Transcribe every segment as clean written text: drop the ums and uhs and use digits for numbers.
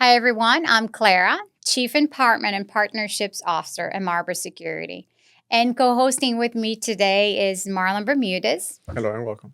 Hi, everyone. I'm Clara, Chief Empowerment and Partnerships Officer at Marber Security. And co hosting with me today is Marlon Bermudez. Hello and welcome.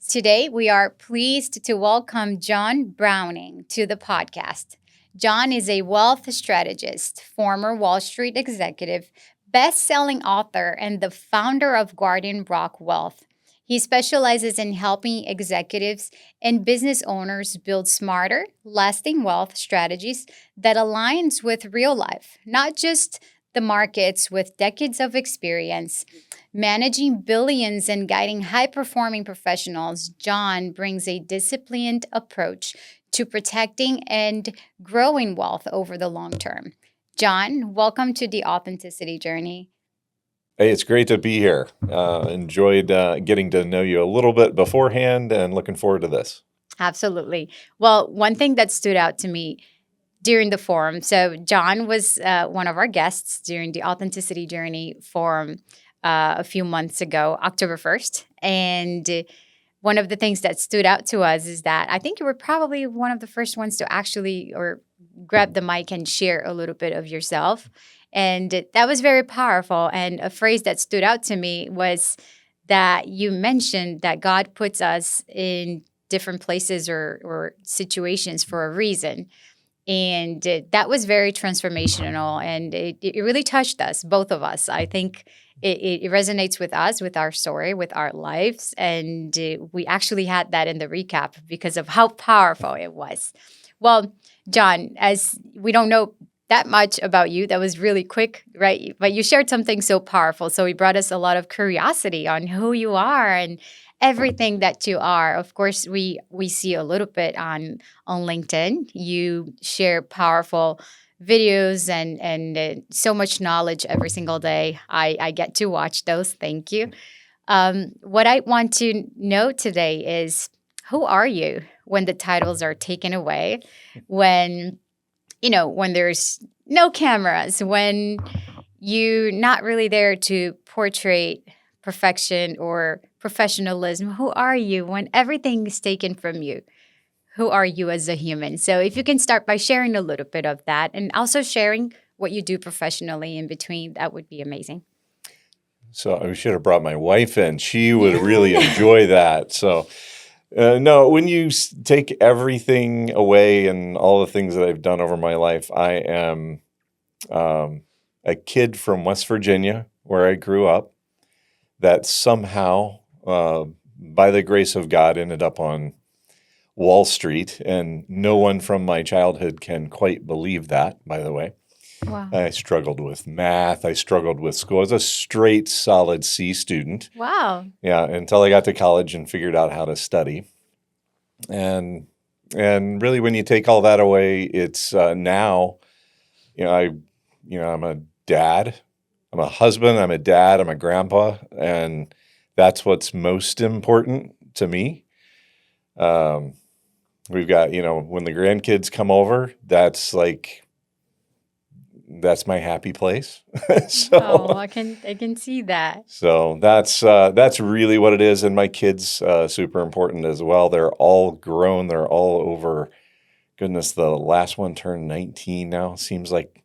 Today, we are pleased to welcome John Browning to the podcast. John is a wealth strategist, former Wall Street executive, best selling author, and the founder of Guardian Rock Wealth. He specializes in helping executives and business owners build smarter, lasting wealth strategies that aligns with real life, not just the markets. With decades of experience managing billions and guiding high-performing professionals, John brings a disciplined approach to protecting and growing wealth over the long term. John, welcome to the Authenticity Journey. Hey, it's great to be here. Enjoyed getting to know you a little bit beforehand and looking forward to this. Absolutely. Well, one thing that stood out to me during the forum, so John was one of our guests during the Authenticity Journey forum a few months ago, October 1st. And one of the things that stood out to us is that I think you were probably one of the first ones to actually or grab the mic and share a little bit of yourself. And that was very powerful. And a phrase that stood out to me was that you mentioned that God puts us in different places or situations for a reason. And that was very transformational. And it really touched us, both of us. I think it resonates with us, with our story, with our lives. And we actually had that in the recap because of how powerful it was. Well, John, as we don't know that much about you, that was really quick, right? But you shared something so powerful. So it brought us a lot of curiosity on who you are and everything that you are. Of course, we see a little bit on LinkedIn. You share powerful videos and so much knowledge every single day. I get to watch those. Thank you. What I want to know today is, who are you when the titles are taken away, when there's no cameras, when you're not really there to portray perfection or professionalism? Who are you when everything is taken from you? Who are you as a human? So if you can start by sharing a little bit of that and also sharing what you do professionally in between, that would be amazing. So I should have brought my wife in. She would really enjoy that. So no, when you take everything away and all the things that I've done over my life, I am a kid from West Virginia where I grew up that somehow, by the grace of God, ended up on Wall Street. And no one from my childhood can quite believe that, by the way. Wow. I struggled with math. I struggled with school. I was a straight, solid C student. Wow. Yeah, until I got to college and figured out how to study. And really, when you take all that away, it's now, I'm a dad. I'm a husband. I'm a dad. I'm a grandpa, and that's what's most important to me. We've got, when the grandkids come over, that's my happy place. I can see that. So that's really what it is. And my kids, super important as well. They're all grown. They're all over. Goodness, the last one turned 19 now. Seems like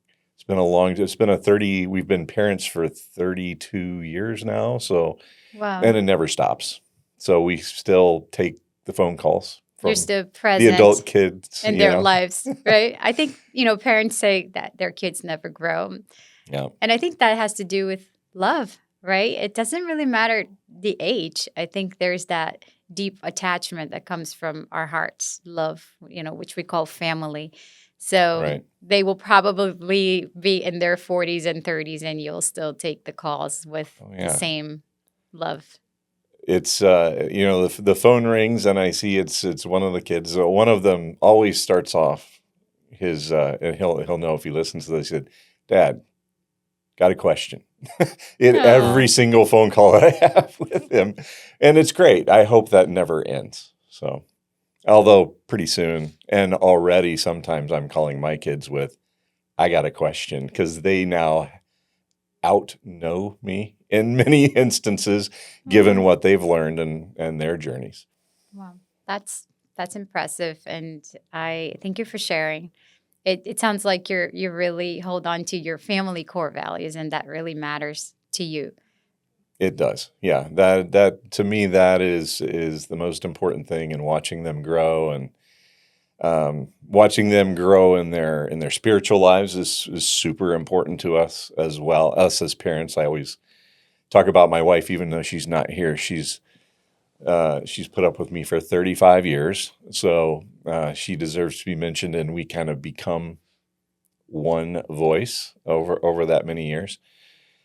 we've been parents for 32 years now. So, Wow. And it never stops. So we still take the phone calls from You're still present the adult kids in their lives, right? I think, parents say that their kids never grow. Yeah. And I think that has to do with love, right? It doesn't really matter the age. I think there's that deep attachment that comes from our hearts, love, which we call family. So Right. They will probably be in their 40s and 30s, and you'll still take the calls with the same love. It's the phone rings and I see it's one of the kids. One of them always starts off his and he'll know if he listens to this. He said, "Dad, got a question." In every single phone call that I have with him, and it's great. I hope that never ends. So, although pretty soon, and already sometimes I'm calling my kids with, "I got a question," because they now out-know me in many instances, given what they've learned and their journeys. Wow, that's impressive, and I thank you for sharing. it sounds like you really hold on to your family core values, and that really matters to you. It does. Yeah. That to me, that is the most important thing, and watching them grow, and watching them grow in their spiritual lives is super important to us as well. Us as parents, I always talk about my wife, even though she's not here. She's put up with me for 35 years, so she deserves to be mentioned, and we kind of become one voice over that many years.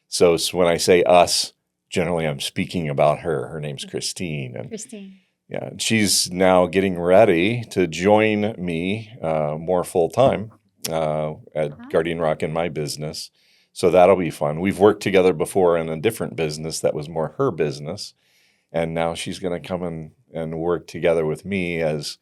So when I say us, generally I'm speaking about her. Her name's Christine, and Christine. yeah, she's now getting ready to join me more full time at Guardian Rock in my business. So that'll be fun. We've worked together before in a different business that was more her business, and now she's going to come and work together with me as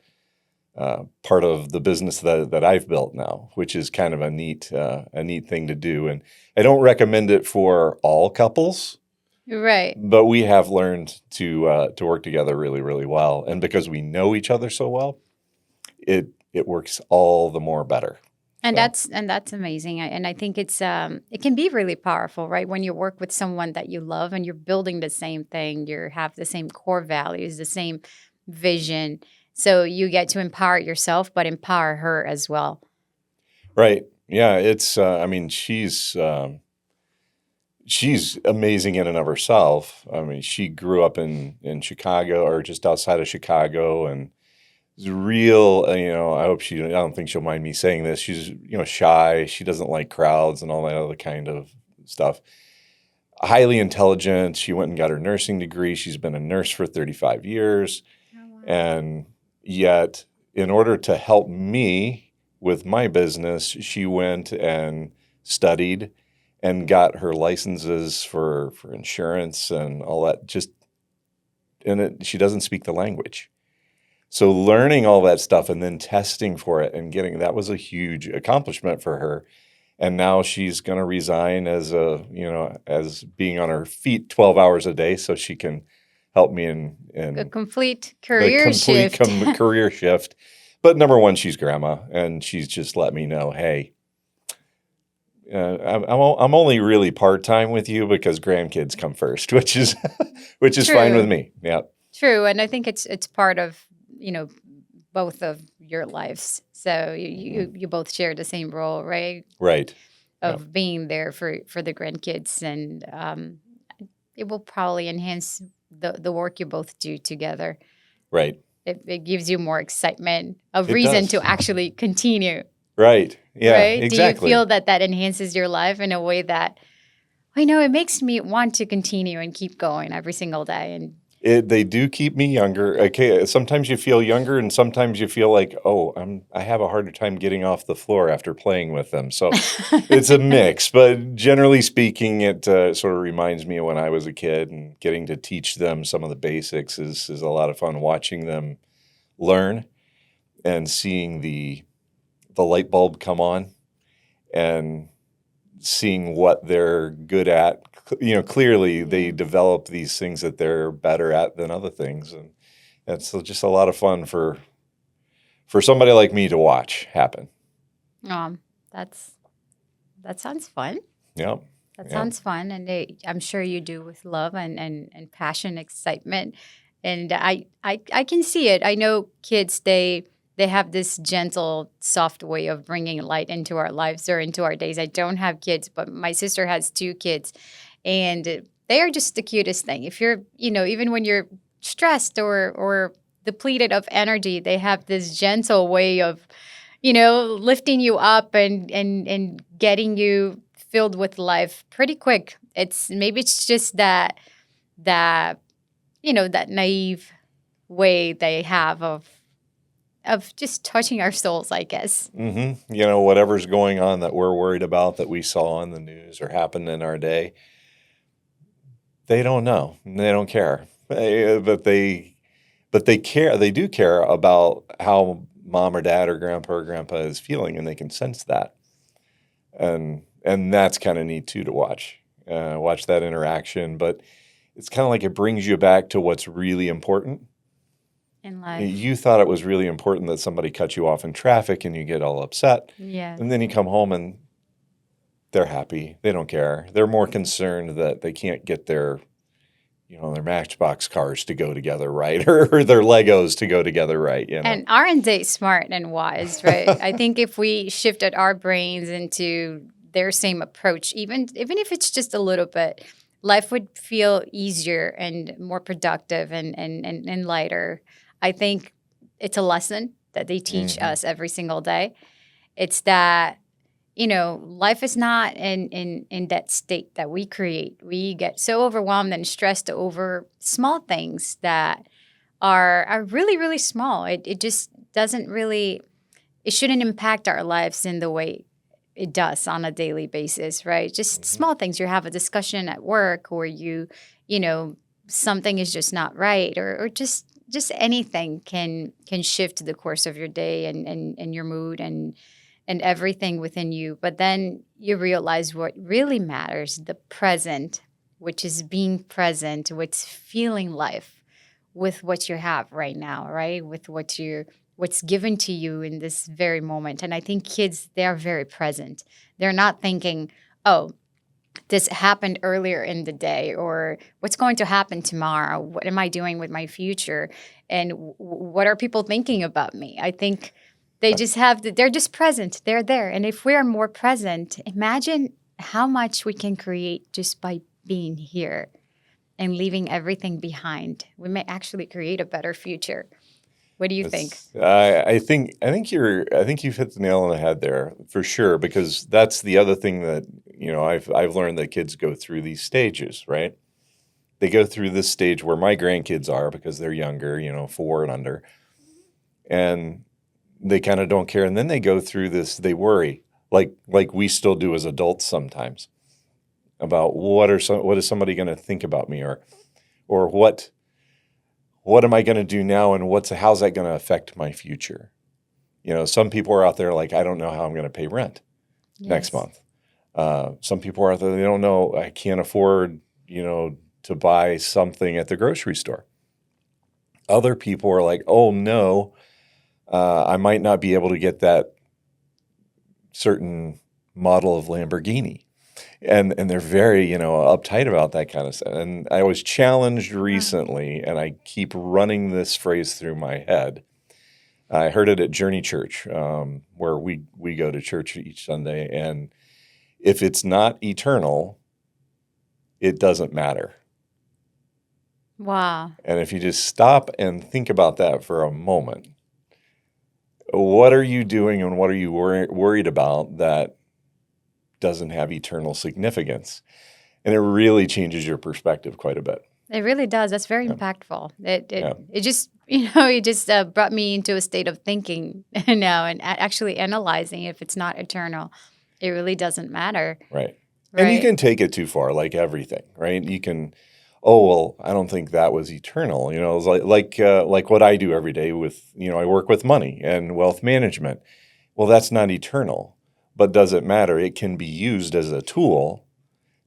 part of the business that I've built now, which is kind of a neat thing to do. And I don't recommend it for all couples, Right. but we have learned to work together really, really well. And because we know each other so well, it works all the more better. And So, that's amazing. And I think it can be really powerful, right? When you work with someone that you love and you're building the same thing, you have the same core values, the same vision. So you get to empower yourself, but empower her as well. right. Yeah, it's I mean, she's amazing in and of herself. I mean, she grew up in Chicago, or just outside of Chicago, and is real. I don't think she'll mind me saying this. She's shy. She doesn't like crowds and all that other kind of stuff. Highly intelligent. She went and got her nursing degree. She's been a nurse for 35 years, Oh, wow. and yet, in order to help me with my business, she went and studied and got her licenses for insurance and all that. She doesn't speak the language. So learning all that stuff and then testing for it and that was a huge accomplishment for her. And now she's going to resign as being on her feet 12 hours a day so she can help me in A complete the career shift. career shift. But number one, she's grandma, and she's just let me know, hey, I'm only really part-time with you because grandkids come first, which is fine with True. me. Yeah. True. And I think it's part of, both of your lives. So you both share the same role, right? Right. Of being there for the grandkids, and it will probably enhance the work you both do together. Right. It gives you more excitement, a It reason does. to actually continue, Right. Yeah, right? Do you exactly. feel that enhances your life in a way that, I know it makes me want to continue and keep going every single day? And They do keep me younger. Okay, sometimes you feel younger, and sometimes you feel like, oh, I have a harder time getting off the floor after playing with them. So it's a mix, but generally speaking, it sort of reminds me of when I was a kid, and getting to teach them some of the basics is a lot of fun. Watching them learn and seeing the light bulb come on, and seeing what they're good at. Clearly they develop these things that they're better at than other things, and it's just a lot of fun for somebody like me to watch happen. that sounds fun. Yeah. That Yeah. sounds fun, and I'm sure you do with love and passion, excitement, and I can see it. I know kids, they have this gentle, soft way of bringing light into our lives or into our days. I don't have kids, but my sister has 2 kids, and they are just the cutest thing. If you're, even when you're stressed or depleted of energy, they have this gentle way of, lifting you up and getting you filled with life pretty quick. It's just that that naive way they have of just touching our souls, I guess. Mm-hmm. Whatever's going on that we're worried about, that we saw on the news or happened in our day, they don't know. They don't care. But they care. They do care about how mom or dad or grandpa is feeling, and they can sense that. And that's kind of neat too, to watch that interaction. But it's kind of like it brings you back to what's really important. In life. You thought it was really important that somebody cut you off in traffic and you get all upset. Yeah. And then you come home and they're happy. They don't care. They're more concerned that they can't get their Matchbox cars to go together right, or their Legos to go together right, And aren't they smart and wise, right? I think if we shifted our brains into their same approach, even if it's just a little bit, life would feel easier and more productive and lighter. I think it's a lesson that they teach Mhm. us every single day. It's that, life is not in that state that we create. We get so overwhelmed and stressed over small things that are really, really small. It just doesn't really, it shouldn't impact our lives in the way it does on a daily basis, right? Just Mhm. small things. You have a discussion at work, or you know, something is just not right, or just anything can shift the course of your day and your mood and everything within you. But then you realize what really matters, the present, which is being present with feeling life with what you have right now, right? With what's given to you in this very moment. And I think kids, they are very present. They're not thinking, oh, this happened earlier in the day, or what's going to happen tomorrow? What am I doing with my future? And what are people thinking about me? I think they just they're just present. They're there. And if we are more present, imagine how much we can create just by being here and leaving everything behind. We may actually create a better future. What do you think? I think you've hit the nail on the head there for sure, because that's the other thing that I've learned, that kids go through these stages, right? They go through this stage where my grandkids are, because they're younger, 4 and under, and they kind of don't care, and then they go through this. They worry, like we still do as adults sometimes, about what is somebody going to think about me, or what am I going to do now, and how's that going to affect my future? Some people are out there like, I don't know how I'm going to pay rent next Yes. month. Some people are out there, they don't know, I can't afford, to buy something at the grocery store. Other people are like, oh no, I might not be able to get that certain model of Lamborghini. And they're very, uptight about that kind of stuff. And I was challenged recently, and I keep running this phrase through my head. I heard it at Journey Church, where we go to church each Sunday. And if it's not eternal, it doesn't matter. Wow. And if you just stop and think about that for a moment, what are you doing and what are you worried about that doesn't have eternal significance? And it really changes your perspective quite a bit. It really does. That's very Yeah. impactful. It Yeah. it just it just brought me into a state of thinking now and actually analyzing if it's not eternal, it really doesn't matter, Right. And you right? can take it too far, like everything, right? You can, oh, well, I don't think that was eternal. It's like what I do every day with, I work with money and wealth management. Well, that's not eternal, but does it matter? It can be used as a tool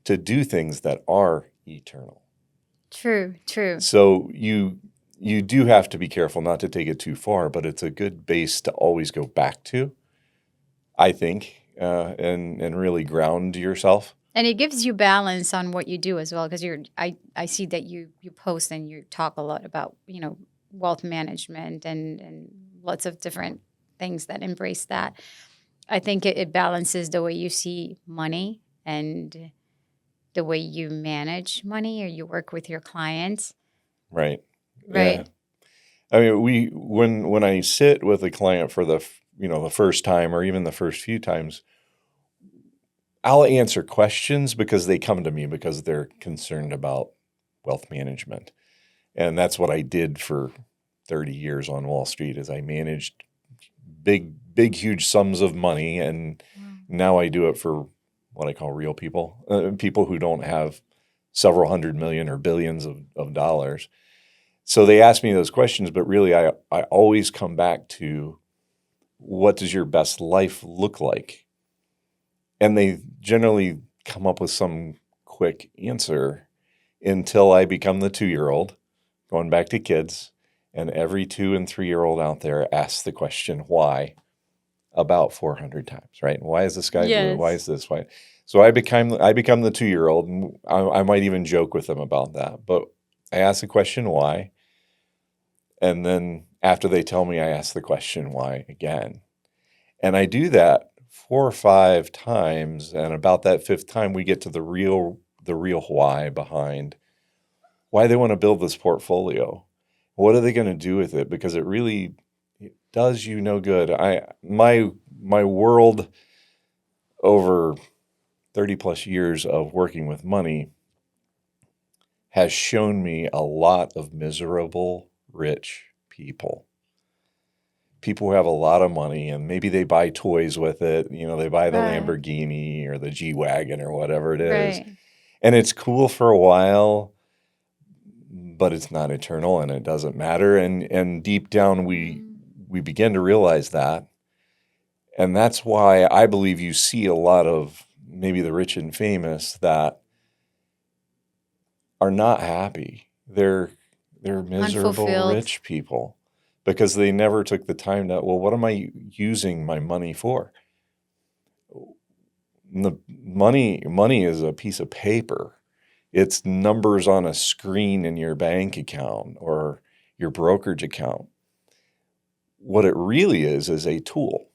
to do things that are eternal. True, true. So you do have to be careful not to take it too far, but it's a good base to always go back to, I think, and really ground yourself. And it gives you balance on what you do as well, because I see that you post and you talk a lot about, wealth management and lots of different things that embrace that. I think it balances the way you see money and the way you manage money or you work with your clients, Right. Yeah. right? I mean, when I sit with a client for the first time, or even the first few times, I'll answer questions because they come to me because they're concerned about wealth management. And that's what I did for 30 years on Wall Street, is I managed big, huge sums of money. And now I do it for what I call real people, people who don't have several hundred million or billions of dollars. So they ask me those questions, but really I always come back to, what does your best life look like? And they generally come up with some quick answer until I become the 2-year-old, going back to kids, And every 2 and 3-year-old out there asks the question, why, about 400 times, right? Why is the sky blue? Why Yes. is this? Why? So I become the 2-year-old, and I might even joke with them about that. But I ask the question, why? And then after they tell me, I ask the question, why again? And I do that 4 or 5 times. And about that 5th time, we get to the real why behind why they want to build this portfolio. What are they going to do with it? Because it really does you no good. My world over 30 plus years of working with money has shown me a lot of miserable, rich people. People who have a lot of money and maybe they buy toys with it. They buy the Right. Lamborghini or the G-Wagon or whatever it is. Right. And it's cool for a while, but it's not eternal and it doesn't matter. And deep down, we begin to realize that. And that's why I believe you see a lot of maybe the rich and famous that are not happy. They're miserable Unfulfilled. rich people because they never took the time to, well, what am I using my money for? The money is a piece of paper. It's numbers on a screen in your bank account or your brokerage account. What it really is a tool.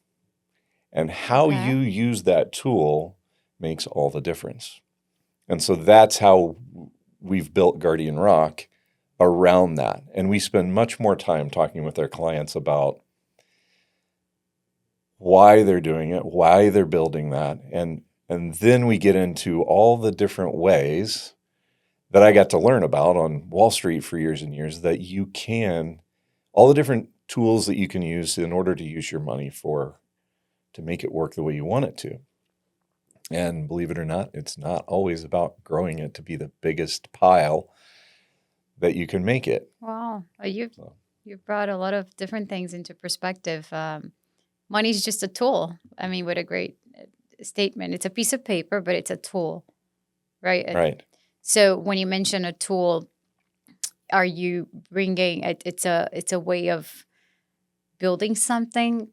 And how Okay. you use that tool makes all the difference. And so that's how we've built Guardian Rock around that. And we spend much more time talking with our clients about why they're doing it, why they're building that. And then we get into all the different ways that I got to learn about on Wall Street for years and years that you can, all the different tools that you can use in order to use your money to make it work the way you want it to. And believe it or not, it's not always about growing it to be the biggest pile that you can make it. Wow. You've brought a lot of different things into perspective. Money is just a tool. I mean, what a great statement. It's a piece of paper, but it's a tool, right? Right. So when you mention a tool, are you bringing it? It's a way of building something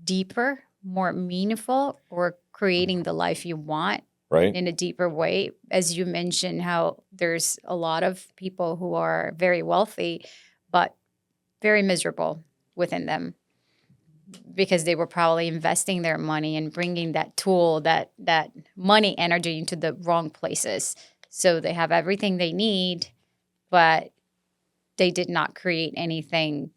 deeper, more meaningful, or creating the life you want Right. in a deeper way. As you mentioned, how there's a lot of people who are very wealthy, but very miserable within them because they were probably investing their money and bringing that tool, that money energy into the wrong places. So they have everything they need, but they did not create anything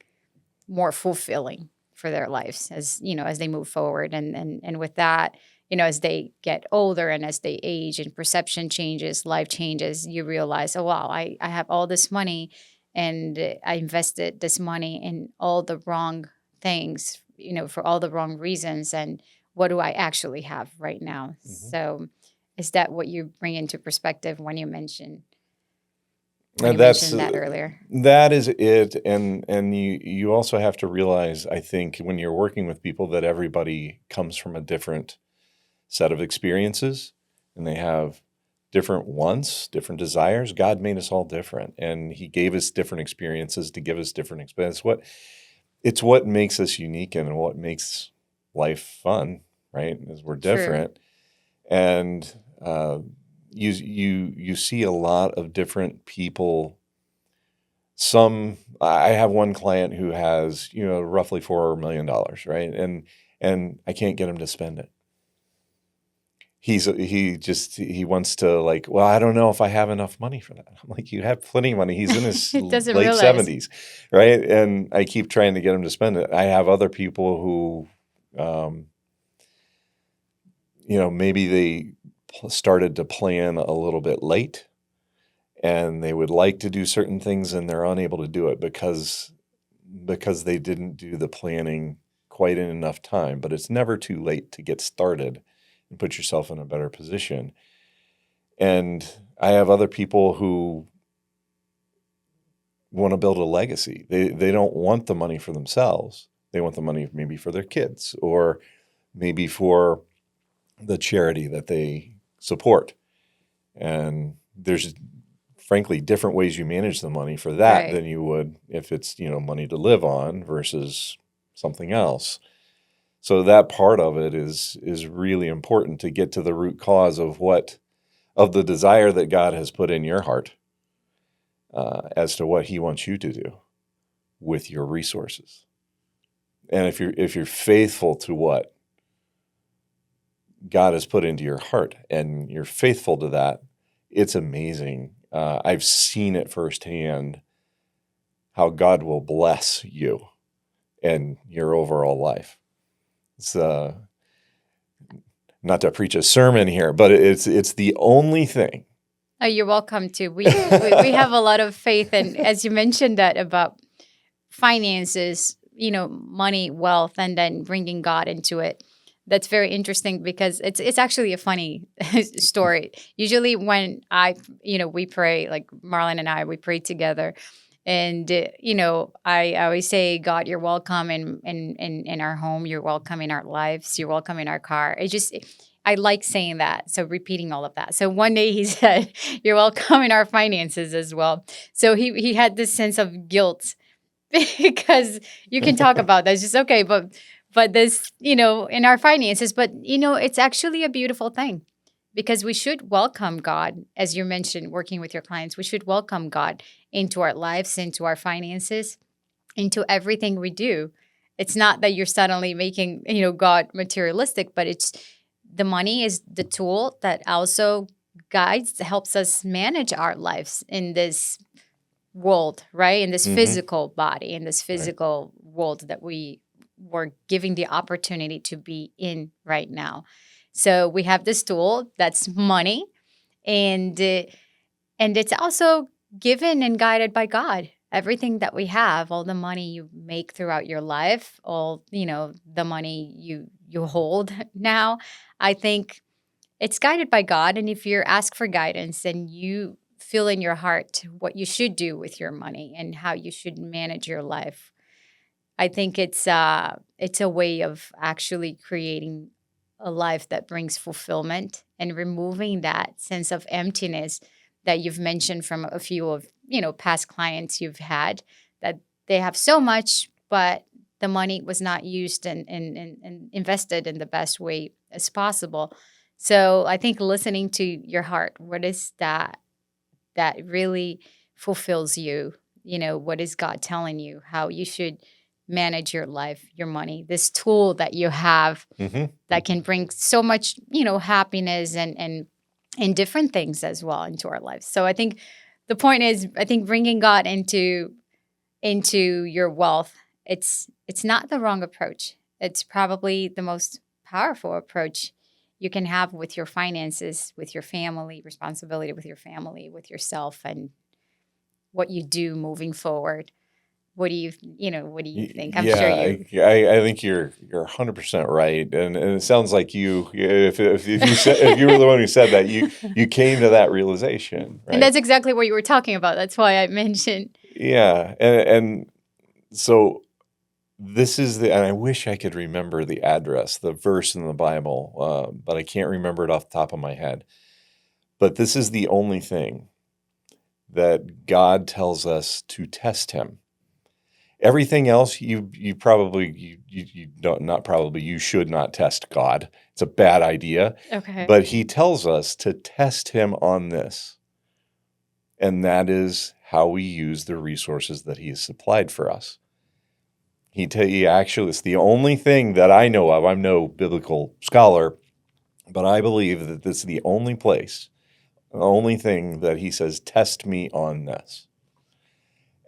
more fulfilling for their lives as they move forward. And with that, as they get older and as they age and perception changes, life changes, you realize, oh, wow, I have all this money and I invested this money in all the wrong things, for all the wrong reasons. And what do I actually have right now? Mhm. So is that what you bring into perspective when you mentioned that earlier? That is it. And you also have to realize, I think, when you're working with people that everybody comes from a different set of experiences and they have different wants, different desires. God made us all different and he gave us different experiences to give us different experiences. It's what makes us unique and what makes life fun, right? Is we're different. And you see a lot of different people. I have one client who has, roughly $4 million, right? And I can't get him to spend it. He wants to well, I don't know if I have enough money for that. I'm like, you have plenty of money. He's in his Doesn't late realize. 70s, right? And I keep trying to get him to spend it. I have other people who, maybe they started to plan a little bit late and they would like to do certain things and they're unable to do it because they didn't do the planning quite in enough time. But it's never too late to get started and put yourself in a better position. And I have other people who want to build a legacy. They don't want the money for themselves. They want the money maybe for their kids or maybe for the charity that they support. And there's frankly, different ways you manage the money for that Right. than you would if it's, money to live on versus something else. So that part of it is really important to get to the root cause of the desire that God has put in your heart as to what He wants you to do with your resources. And if you're faithful to what God has put into your heart and you're faithful to that, it's amazing. I've seen it firsthand how God will bless you and your overall life. It's not to preach a sermon here, but it's the only thing. Oh, you're welcome to. We have a lot of faith, and as you mentioned that about finances, money, wealth, and then bringing God into it. That's very interesting because it's actually a funny story. Usually when we pray, like Marlon and I, we pray together. And, I always say, God, you're welcome in our home. You're welcome in our lives. You're welcome in our car. I like saying that. So repeating all of that. So one day he said, you're welcome in our finances as well. So he had this sense of guilt because you can talk about that. It's just okay. But this, in our finances, but, it's actually a beautiful thing. Because we should welcome God, as you mentioned, working with your clients, we should welcome God into our lives, into our finances, into everything we do. It's not that you're suddenly making, God materialistic, but it's the money is the tool that also helps us manage our lives in this world, right? In this physical body, in this physical world that we were giving the opportunity to be in right now. So we have this tool that's money, and it's also given and guided by God. Everything that we have, all the money you make throughout your life, all the money you hold now, I think it's guided by God. And if you ask for guidance and you feel in your heart what you should do with your money and how you should manage your life, I think it's a way of actually creating a life that brings fulfillment and removing that sense of emptiness that you've mentioned from a few of past clients you've had, that they have so much, but the money was not used and invested in the best way as possible. So I think listening to your heart, what is that really fulfills you? What is God telling you how you should manage your life, your money, this tool that you have that can bring so much, happiness and different things as well into our lives. So I think the point is, I think bringing God into your wealth, it's not the wrong approach. It's probably the most powerful approach you can have with your finances, with your family, responsibility with your family, with yourself, and what you do moving forward. What do you think? I'm sure Yeah, you. I think you're 100% right, and it sounds like you, if you said, if you were the one who said that, you came to that realization, And right? that's exactly what you were talking about. That's why I mentioned. Yeah, and so this is and I wish I could remember the address, the verse in the Bible, but I can't remember it off the top of my head. But this is the only thing that God tells us to test Him. Everything else, you probably you don't, not probably, you should not test God. It's a bad idea. Okay. But He tells us to test Him on this, and that is how we use the resources that He has supplied for us. He actually, it's the only thing that I know of. I'm no biblical scholar, but I believe that this is the only place, the only thing that He says, test me on this.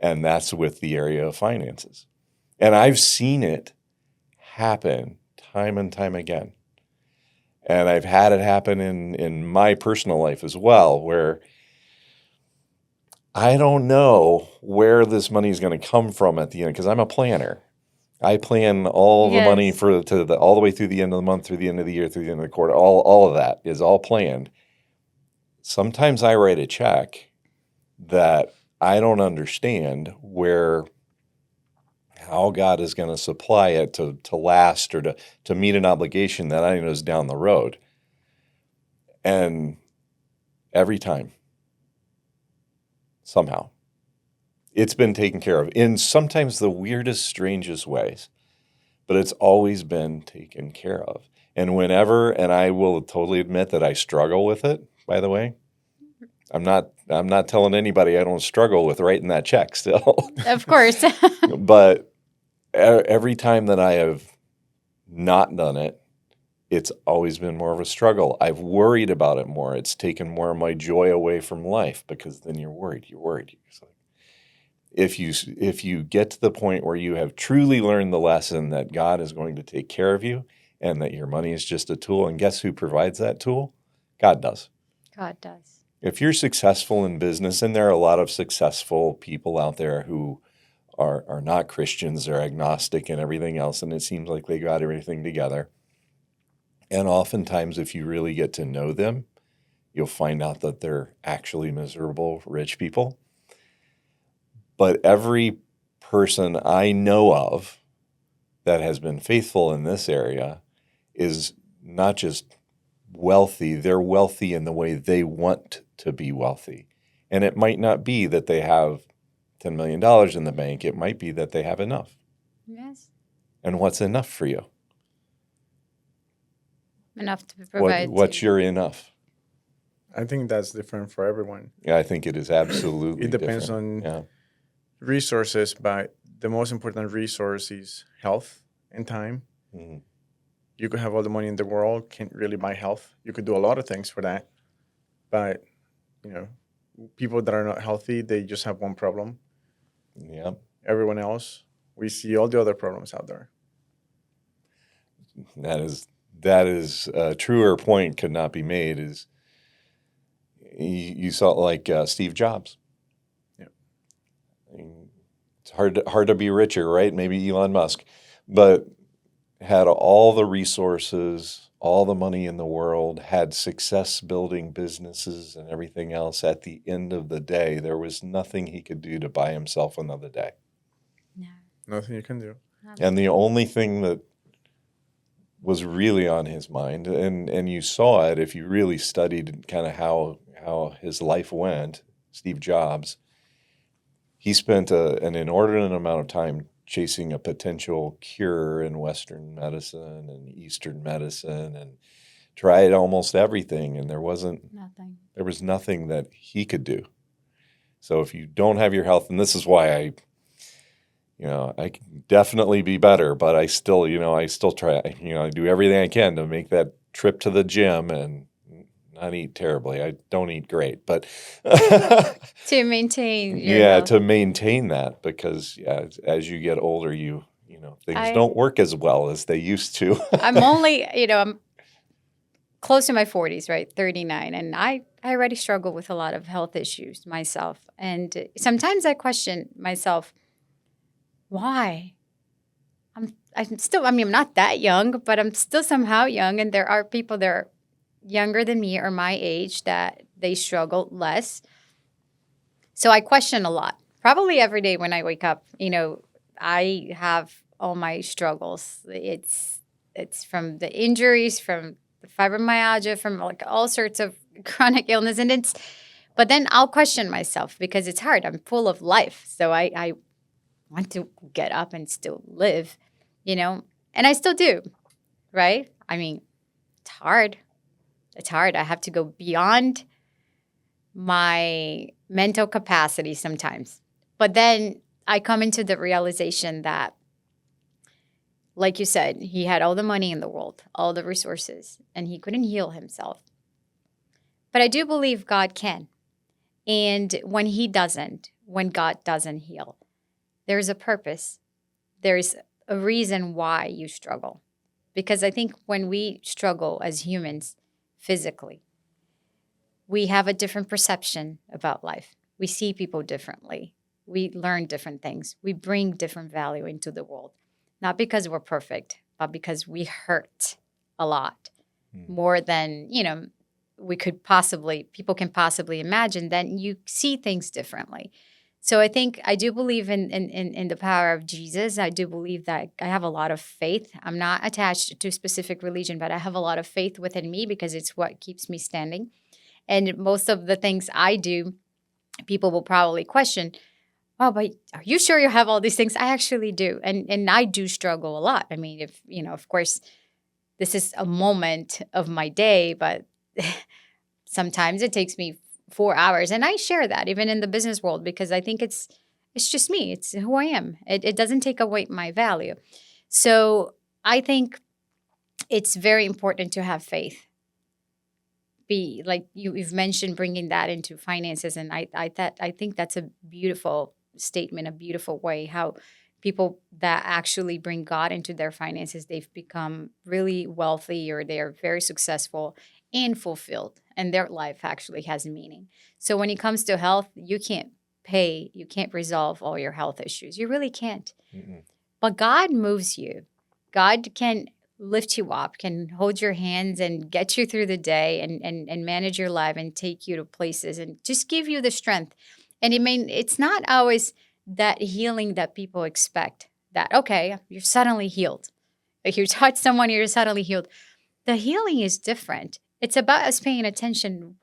And that's with the area of finances. And I've seen it happen time and time again. And I've had it happen in my personal life as well, where I don't know where this money is going to come from at the end, because I'm a planner. I plan all the money Yes. all the way through the end of the month, through the end of the year, through the end of the quarter. All of that is all planned. Sometimes I write a check that I don't understand how God is going to supply it to last, or to meet an obligation that I know is down the road. And every time somehow. It's been taken care of in sometimes the weirdest, strangest ways, but it's always been taken care of. And whenever, and I will totally admit that I struggle with it, by the way. I'm not telling anybody I don't struggle with writing that check still. Of course. But every time that I have not done it, it's always been more of a struggle. I've worried about it more. It's taken more of my joy away from life because then you're worried. It's like, if you get to the point where you have truly learned the lesson that God is going to take care of you and that your money is just a tool, and guess who provides that tool? God does. God does. If you're successful in business, and there are a lot of successful people out there who are not Christians, they're agnostic and everything else, and it seems like they got everything together. And oftentimes, if you really get to know them, you'll find out that they're actually miserable, rich people. But every person I know of that has been faithful in this area is not just wealthy, they're wealthy in the way they want to be wealthy. And it might not be that they have $10 million in the bank. It might be that they have enough. Yes. And what's enough for you? Enough to provide. What's your enough? I think that's different for everyone. Yeah, I think it is absolutely It depends different. on resources, but the most important resource is health and time. Mhm. You could have all the money in the world, can't really buy health. You could do a lot of things for that. But, people that are not healthy, they just have one problem. Yeah. Everyone else, we see all the other problems out there. That is a truer point could not be made. Is you saw like Steve Jobs. Yeah. I mean, it's hard to be richer, right? Maybe Elon Musk, but had all the resources, all the money in the world, had success building businesses and everything else. At the end of the day, there was nothing he could do to buy himself another day. No. Nothing you can do. And the only thing that was really on his mind, and you saw it if you really studied kind of how his life went, Steve Jobs, he spent an inordinate amount of time chasing a potential cure in Western medicine and Eastern medicine and tried almost everything, and there was nothing that he could do. So if you don't have your health, and this is why I can definitely be better, but I still try, I do everything I can to make that trip to the gym and not eat terribly. I don't eat great, but to maintain your health. to maintain that, because as you get older, things don't work as well as they used to. I'm only, I'm close to my 40s, right? 39. And I already struggle with a lot of health issues myself. And sometimes I question myself, why? I'm not that young, but I'm still somehow young. And there are people that are younger than me or my age that they struggle less. So I question a lot. Probably every day when I wake up, I have all my struggles. It's from the injuries, from the fibromyalgia, from like all sorts of chronic illness. But then I'll question myself because it's hard. I'm full of life. So I want to get up and still live, and I still do, right? I mean, it's hard. It's hard. I have to go beyond my mental capacity sometimes. But then I come into the realization that, like you said, he had all the money in the world, all the resources, and he couldn't heal himself. But I do believe God can. And when God doesn't heal, there's a purpose. There's a reason why you struggle. Because I think when we struggle as humans physically, we have a different perception about life. We see people differently. We learn different things. We bring different value into the world. Not because we're perfect, but because we hurt a lot more than, people can possibly imagine. Then you see things differently. So I think I do believe in the power of Jesus. I do believe that I have a lot of faith. I'm not attached to a specific religion, but I have a lot of faith within me because it's what keeps me standing. And most of the things I do people will probably question, oh, but are you sure you have all these things? I actually do. And I do struggle a lot. I mean, if, of course, this is a moment of my day, but sometimes it takes me 4 hours. And I share that even in the business world because I think it's just me. It's who I am. It doesn't take away my value. So I think it's very important to have faith. Be like you've mentioned bringing that into finances, and I think that's a beautiful statement, a beautiful way how people that actually bring God into their finances, they've become really wealthy or they are very successful and fulfilled, and their life actually has meaning. So when it comes to health, you can't resolve all your health issues. You really can't. Mm-mm. But God moves you. God can lift you up, can hold your hands and get you through the day and manage your life and take you to places and just give you the strength. And it's not always that healing that people expect that, okay, you're suddenly healed. Like you touch someone, you're suddenly healed. The healing is different. It's about us paying attention.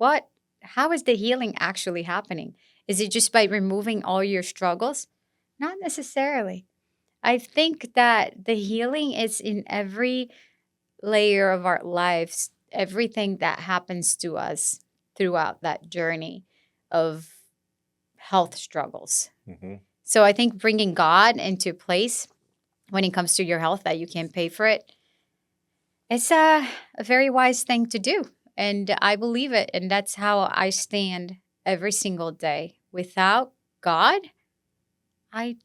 How is the healing actually happening? Is it just by removing all your struggles? Not necessarily. I think that the healing is in every layer of our lives, everything that happens to us throughout that journey of health struggles. Mm-hmm. So I think bringing God into place when it comes to your health that you can't pay for it, it's a very wise thing to do. And I believe it. And that's how I stand every single day. Without God, I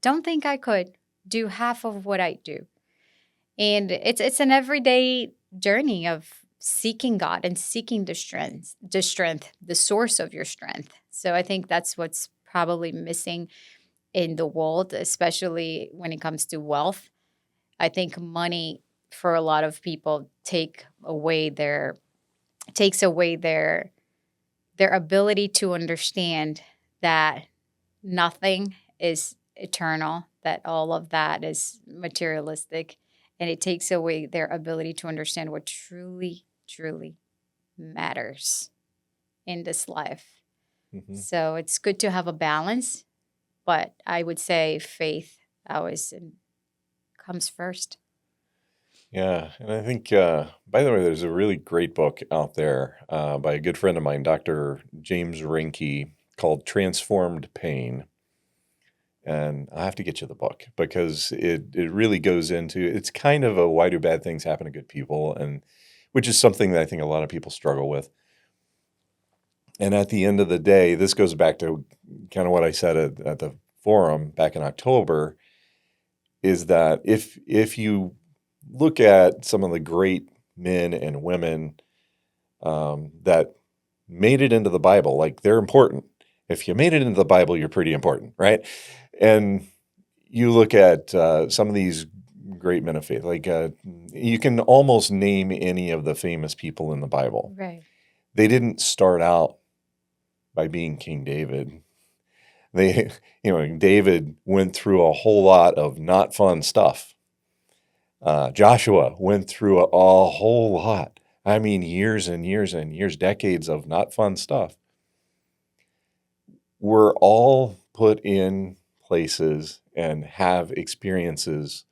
don't think I could do half of what I do. And it's an everyday journey of seeking God and seeking the source of your strength. So I think that's what's probably missing in the world, especially when it comes to wealth. I think money for a lot of people takes away their ability to understand that nothing is eternal, that all of that is materialistic, and it takes away their ability to understand what truly, truly matters in this life. Mm-hmm. So it's good to have a balance, but I would say faith always comes first. Yeah, and I think, by the way, there's a really great book out there by a good friend of mine, Dr. James Rinke, called Transformed Pain. And I have to get you the book because it really goes into, it's kind of a why do bad things happen to good people, and which is something that I think a lot of people struggle with. And at the end of the day, this goes back to kind of what I said at the forum back in October, is that if you look at some of the great men and women that made it into the Bible, like they're important. If you made it into the Bible, you're pretty important, right? And you look at some of these great men of faith, like you can almost name any of the famous people in the Bible. Right. They didn't start out by being King David. David went through a whole lot of not fun stuff. Joshua went through a whole lot. I mean, years and years and years, decades of not fun stuff. We're all put in places and have experiences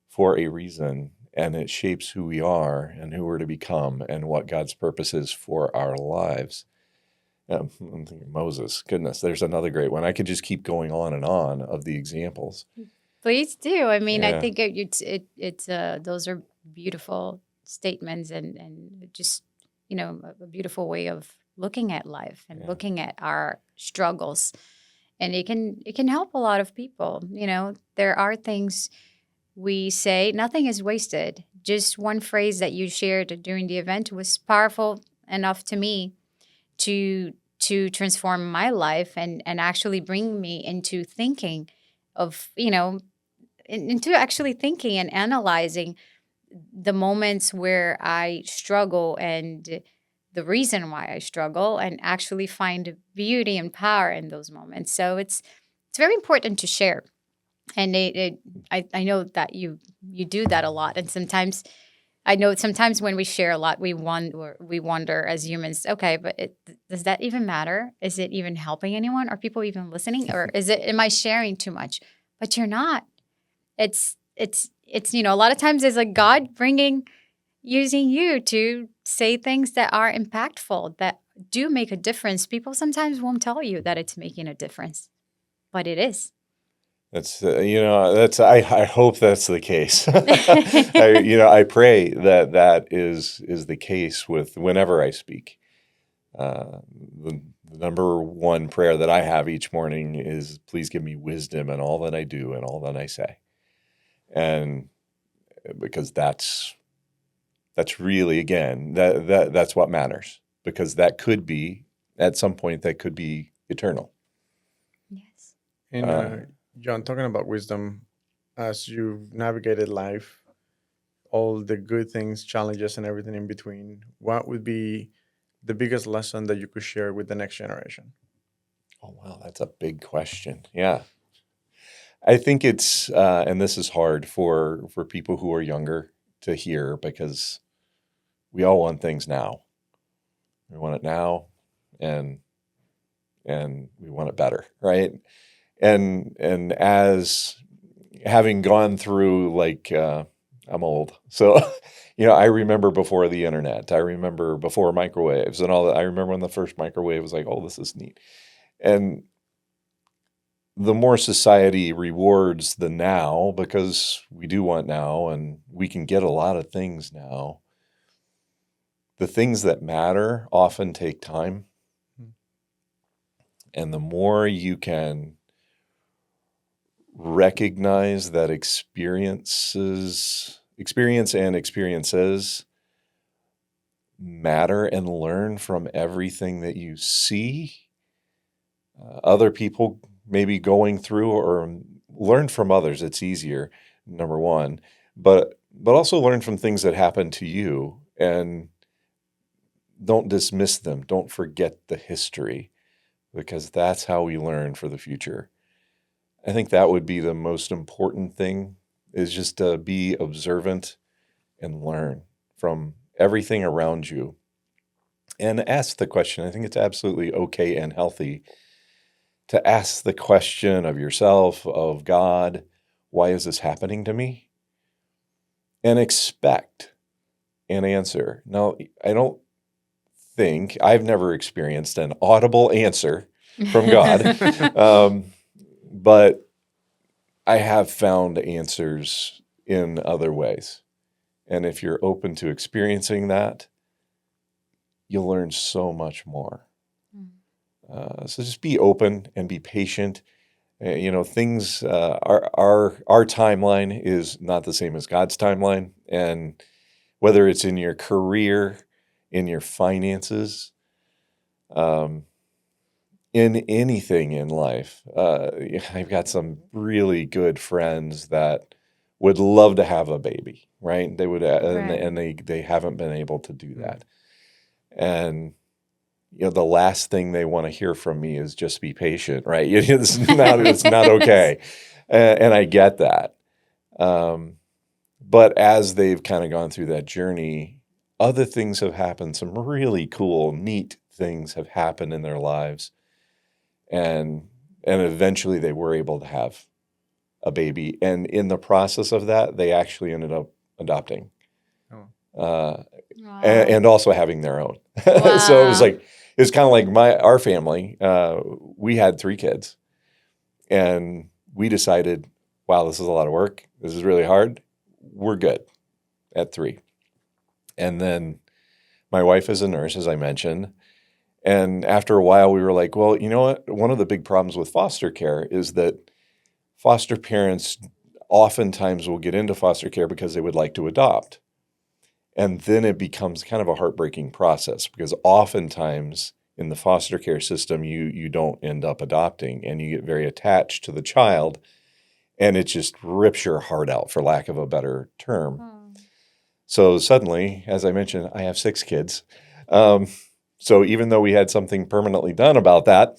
for a reason, and it shapes who we are and who we're to become and what God's purpose is for our lives. I'm thinking Moses. Goodness, there's another great one. I could just keep going on and on of the examples. Please do. I mean, I Yeah. think it's those are beautiful statements and just a beautiful way of looking at life and Yeah. looking at our struggles, and it can help a lot of people. There are things we say, nothing is wasted. Just one phrase that you shared during the event was powerful enough to me to transform my life and actually bring me into thinking of into actually thinking and analyzing the moments where I struggle and the reason why I struggle, and actually find beauty and power in those moments. So it's very important to share, and I know that you do that a lot, and sometimes I know sometimes when we share a lot, we wonder as humans, okay, but does that even matter? Is it even helping anyone? Are people even listening? Or am I sharing too much? But you're not. It's a lot of times it's like God using you to say things that are impactful, that do make a difference. People sometimes won't tell you that it's making a difference, but it is. That's I hope that's the case. I pray that is the case with whenever I speak. The number one prayer that I have each morning is, please give me wisdom in all that I do and all that I say. And because that's really, again, that's what matters, because that could be, at some point, that could be eternal. Yes. And John, talking about wisdom, as you've navigated life, all the good things, challenges, and everything in between, what would be the biggest lesson that you could share with the next generation? Oh, wow, that's a big question. Yeah. I think it's, and this is hard for people who are younger to hear, because we all want things now. We want it now, and we want it better, right? And as having gone through, like, I'm old, so I remember before the internet. I remember before microwaves and all that. I remember when the first microwave was like, oh, this is neat. And the more society rewards the now, because we do want now, and we can get a lot of things now, the things that matter often take time. And the more you can recognize that experience and experiences matter, and learn from everything that you see other people maybe going through, or learn from others. It's easier, number one, but also learn from things that happen to you, and don't dismiss them. Don't forget the history, because that's how we learn for the future. I think that would be the most important thing, is just to be observant and learn from everything around you, and ask the question. I think it's absolutely okay and healthy to ask the question of yourself, of God, why is this happening to me? And expect an answer. Now, I've never experienced an audible answer from God, but I have found answers in other ways. And if you're open to experiencing that, you'll learn so much more. So just be open and be patient. Things, our timeline is not the same as God's timeline. And whether it's in your career, in your finances, in anything in life, I've got some really good friends that would love to have a baby, right? They would, and they haven't been able to do that. And the last thing they want to hear from me is just be patient, right? It's not okay. And I get that. But as they've kind of gone through that journey, other things have happened. Some really cool, neat things have happened in their lives. And eventually they were able to have a baby. And in the process of that, they actually ended up adopting. Wow. And also having their own. Wow. So it was kind of like our family. We had 3 kids, and we decided, wow, this is a lot of work. This is really hard. We're good at 3. And then my wife is a nurse, as I mentioned. And after a while, we were like, well, you know what? One of the big problems with foster care is that foster parents oftentimes will get into foster care because they would like to adopt. And then it becomes kind of a heartbreaking process, because oftentimes in the foster care system, you don't end up adopting, and you get very attached to the child, and it just rips your heart out, for lack of a better term. So suddenly, as I mentioned, I have 6 kids. So even though we had something permanently done about that,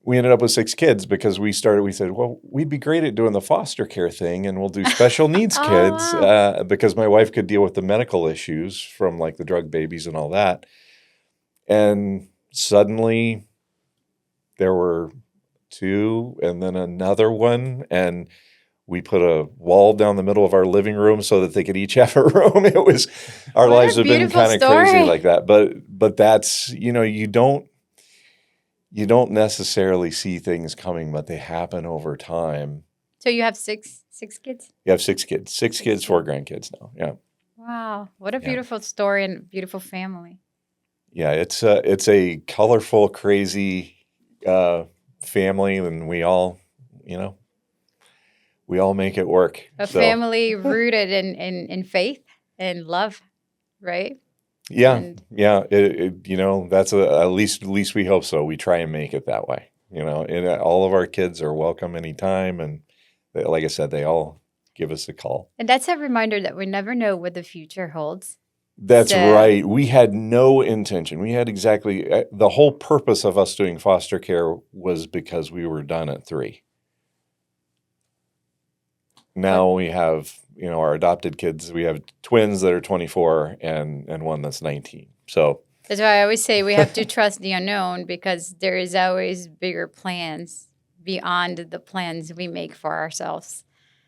we ended up with 6 kids because we said, well, we'd be great at doing the foster care thing, and we'll do special needs Oh, kids wow. because my wife could deal with the medical issues from like the drug babies and all that. And suddenly there were 2 and then another one, and we put a wall down the middle of our living room so that they could each have a room. It was, our What lives a have been beautiful kind of crazy story. like that. But that's, you don't necessarily see things coming, but they happen over time. So you have six kids? You have 6 kids, 6 kids, 4 grandkids now. Yeah. Wow. What a Yeah. beautiful story and beautiful family. Yeah. It's a colorful, crazy family, and we all make it work. A So, family rooted in faith and love, right? yeah, And yeah. That's at least we hope so. We try and make it that way. And all of our kids are welcome anytime, and like I said, they all give us a call. that's a reminder that we never know what the future holds. That's So- right. We had no intention. We had exactly the whole purpose of us doing foster care was because we were done at 3. Now we have, our adopted kids. We have twins that are 24 and one that's 19. So That's why I always say we have to trust the unknown, because there is always bigger plans beyond the plans we make for ourselves,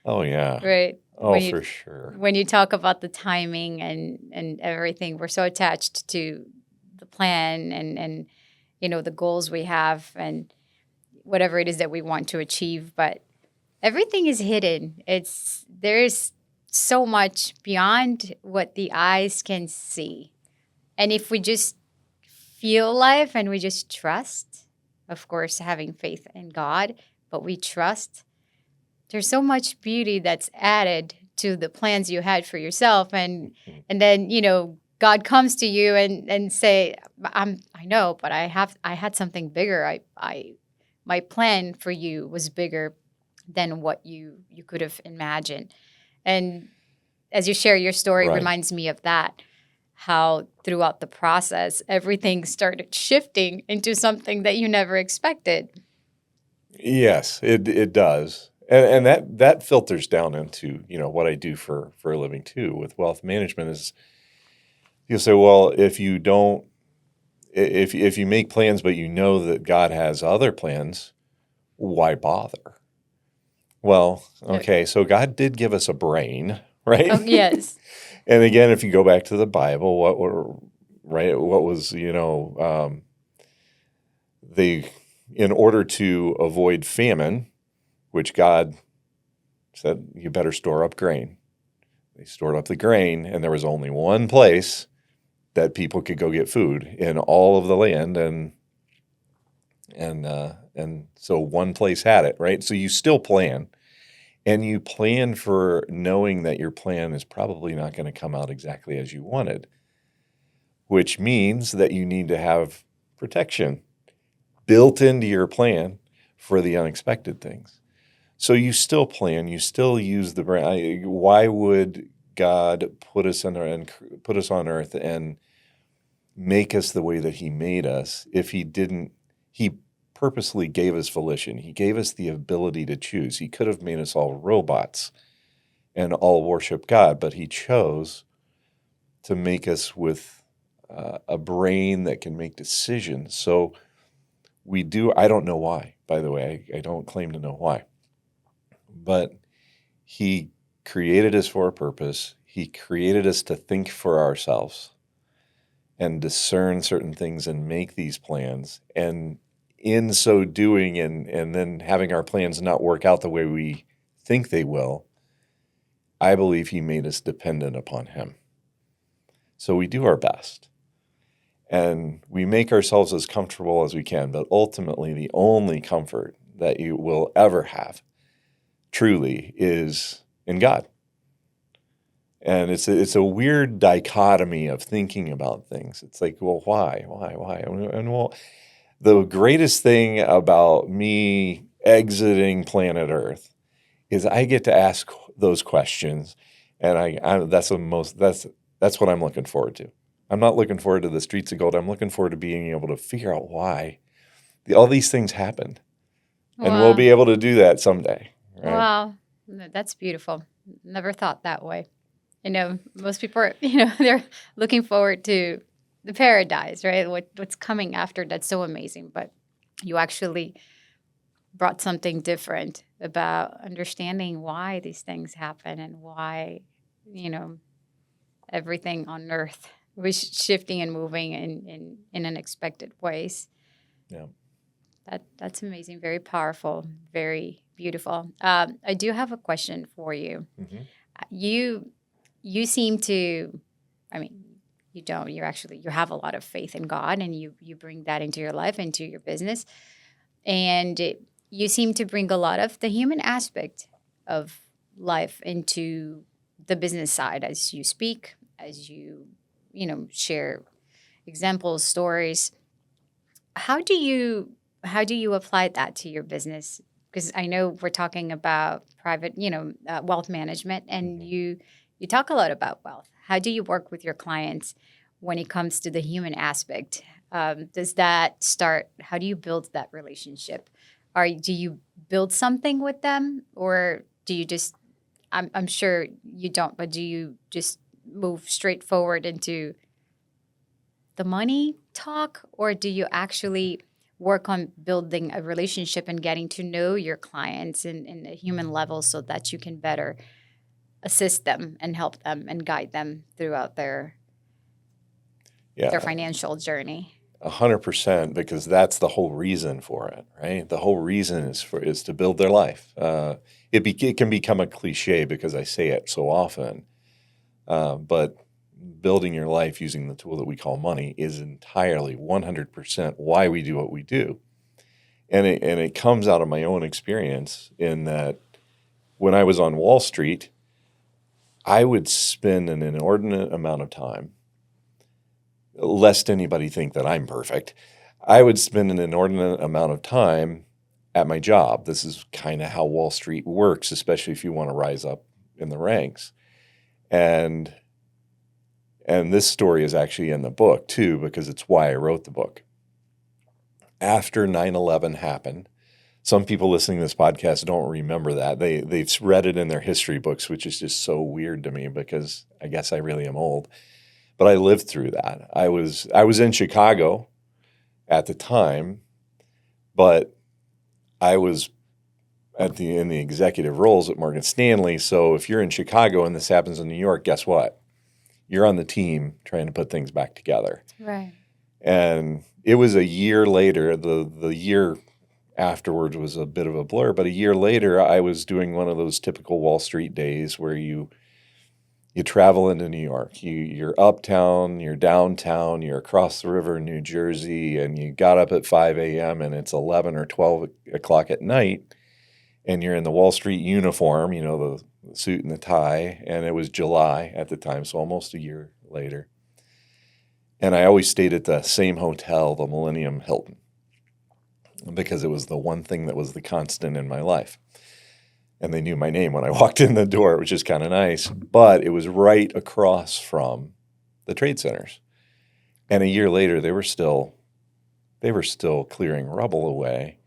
oh yeah. right? Oh, When you- for sure. When you talk about the timing and everything, we're so attached to the plan and the goals we have and whatever it is that we want to achieve, but everything is hidden. There's so much beyond what the eyes can see. And if we just feel life and we just trust, of course, having faith in God, but we trust, there's so much beauty that's added to the plans you had for yourself. And then, God comes to you and say, I know, but I had something bigger. My plan for you was bigger than what you could have imagined. And as you share your story, Right. reminds me of that, how throughout the process, everything started shifting into something that you never expected. Yes, it does. And that filters down into, what I do for a living too with wealth management is you'll say, well, if you make plans, but you know that God has other plans, why bother? Well, okay, so God did give us a brain, right? Oh, yes. And again, if you go back to the Bible, what was, in order to avoid famine, which God said, you better store up grain. They stored up the grain, and there was only one place that people could go get food in all of the land, and so one place had it, right? So you still plan, and you plan for knowing that your plan is probably not going to come out exactly as you wanted, which means that you need to have protection built into your plan for the unexpected things. So you still plan, you still use the brain. Why would God put us on earth and make us the way that He made us if He didn't? He purposely gave us volition. He gave us the ability to choose. He could have made us all robots and all worship God, but He chose to make us with a brain that can make decisions. So we do. I don't know why, by the way. I don't claim to know why. But He created us for a purpose. He created us to think for ourselves and discern certain things and make these plans. And in so doing, and then having our plans not work out the way we think they will, I believe He made us dependent upon Him. So we do our best. And we make ourselves as comfortable as we can. But ultimately, the only comfort that you will ever have truly is in God. And it's a weird dichotomy of thinking about things. It's like, well, why? And well, the greatest thing about me exiting planet Earth is I get to ask those questions, and that's what I'm looking forward to. I'm not looking forward to the streets of gold. I'm looking forward to being able to figure out why all these things happened. And we'll Wow. be able to do that someday, right? Wow. That's beautiful. Never thought that way. Most people are, they're looking forward to the paradise, right? What's coming after that's so amazing. But you actually brought something different about understanding why these things happen and why, you know, everything on earth was shifting and moving in unexpected ways. Yeah. That's amazing. Very powerful. Very beautiful. I do have a question for you. Mm-hmm. You seem to, I mean, you don't. You have a lot of faith in God, and you bring that into your life, into your business, and you seem to bring a lot of the human aspect of life into the business side as you speak, as share examples, stories. How do you apply that to your business? Because I know we're talking about private, wealth management, and Mm-hmm. you talk a lot about wealth. How do you work with your clients when it comes to the human aspect? Does that start? How do you build that relationship? Do you build something with them, or do you just? I'm sure you don't, but do you just move straight forward into the money talk, or do you actually work on building a relationship and getting to know your clients in a human level so that you can better assist them and help them and guide them throughout their Yeah, financial journey? 100%, because that's the whole reason for it, right? The whole reason is to build their life. It can become a cliche because I say it so often, but building your life using the tool that we call money is entirely 100% why we do what we do. And it comes out of my own experience in that when I was on Wall Street, I would spend an inordinate amount of time, lest anybody think that I'm perfect, I would spend an inordinate amount of time at my job. This is kind of how Wall Street works, especially if you want to rise up in the ranks. And this story is actually in the book too, because it's why I wrote the book. After 9/11 happened, some people listening to this podcast don't remember that. They've read it in their history books, which is just so weird to me because I guess I really am old. But I lived through that. I was in Chicago at the time, but I was in the executive roles at Morgan Stanley. So if you're in Chicago and this happens in New York, guess what? You're on the team trying to put things back together. Right. And it was a year later. The year afterwards was a bit of a blur, but a year later, I was doing one of those typical Wall Street days where you travel into New York. You're uptown, you're downtown, you're across the river in New Jersey, and you got up at 5 a.m. and it's 11 or 12 o'clock at night, and you're in the Wall Street uniform, the suit and the tie, and it was July at the time, so almost a year later. And I always stayed at the same hotel, the Millennium Hilton, because it was the one thing that was the constant in my life. And they knew my name when I walked in the door, which is kind of nice. But it was right across from the trade centers. And a year later, they were still clearing rubble away.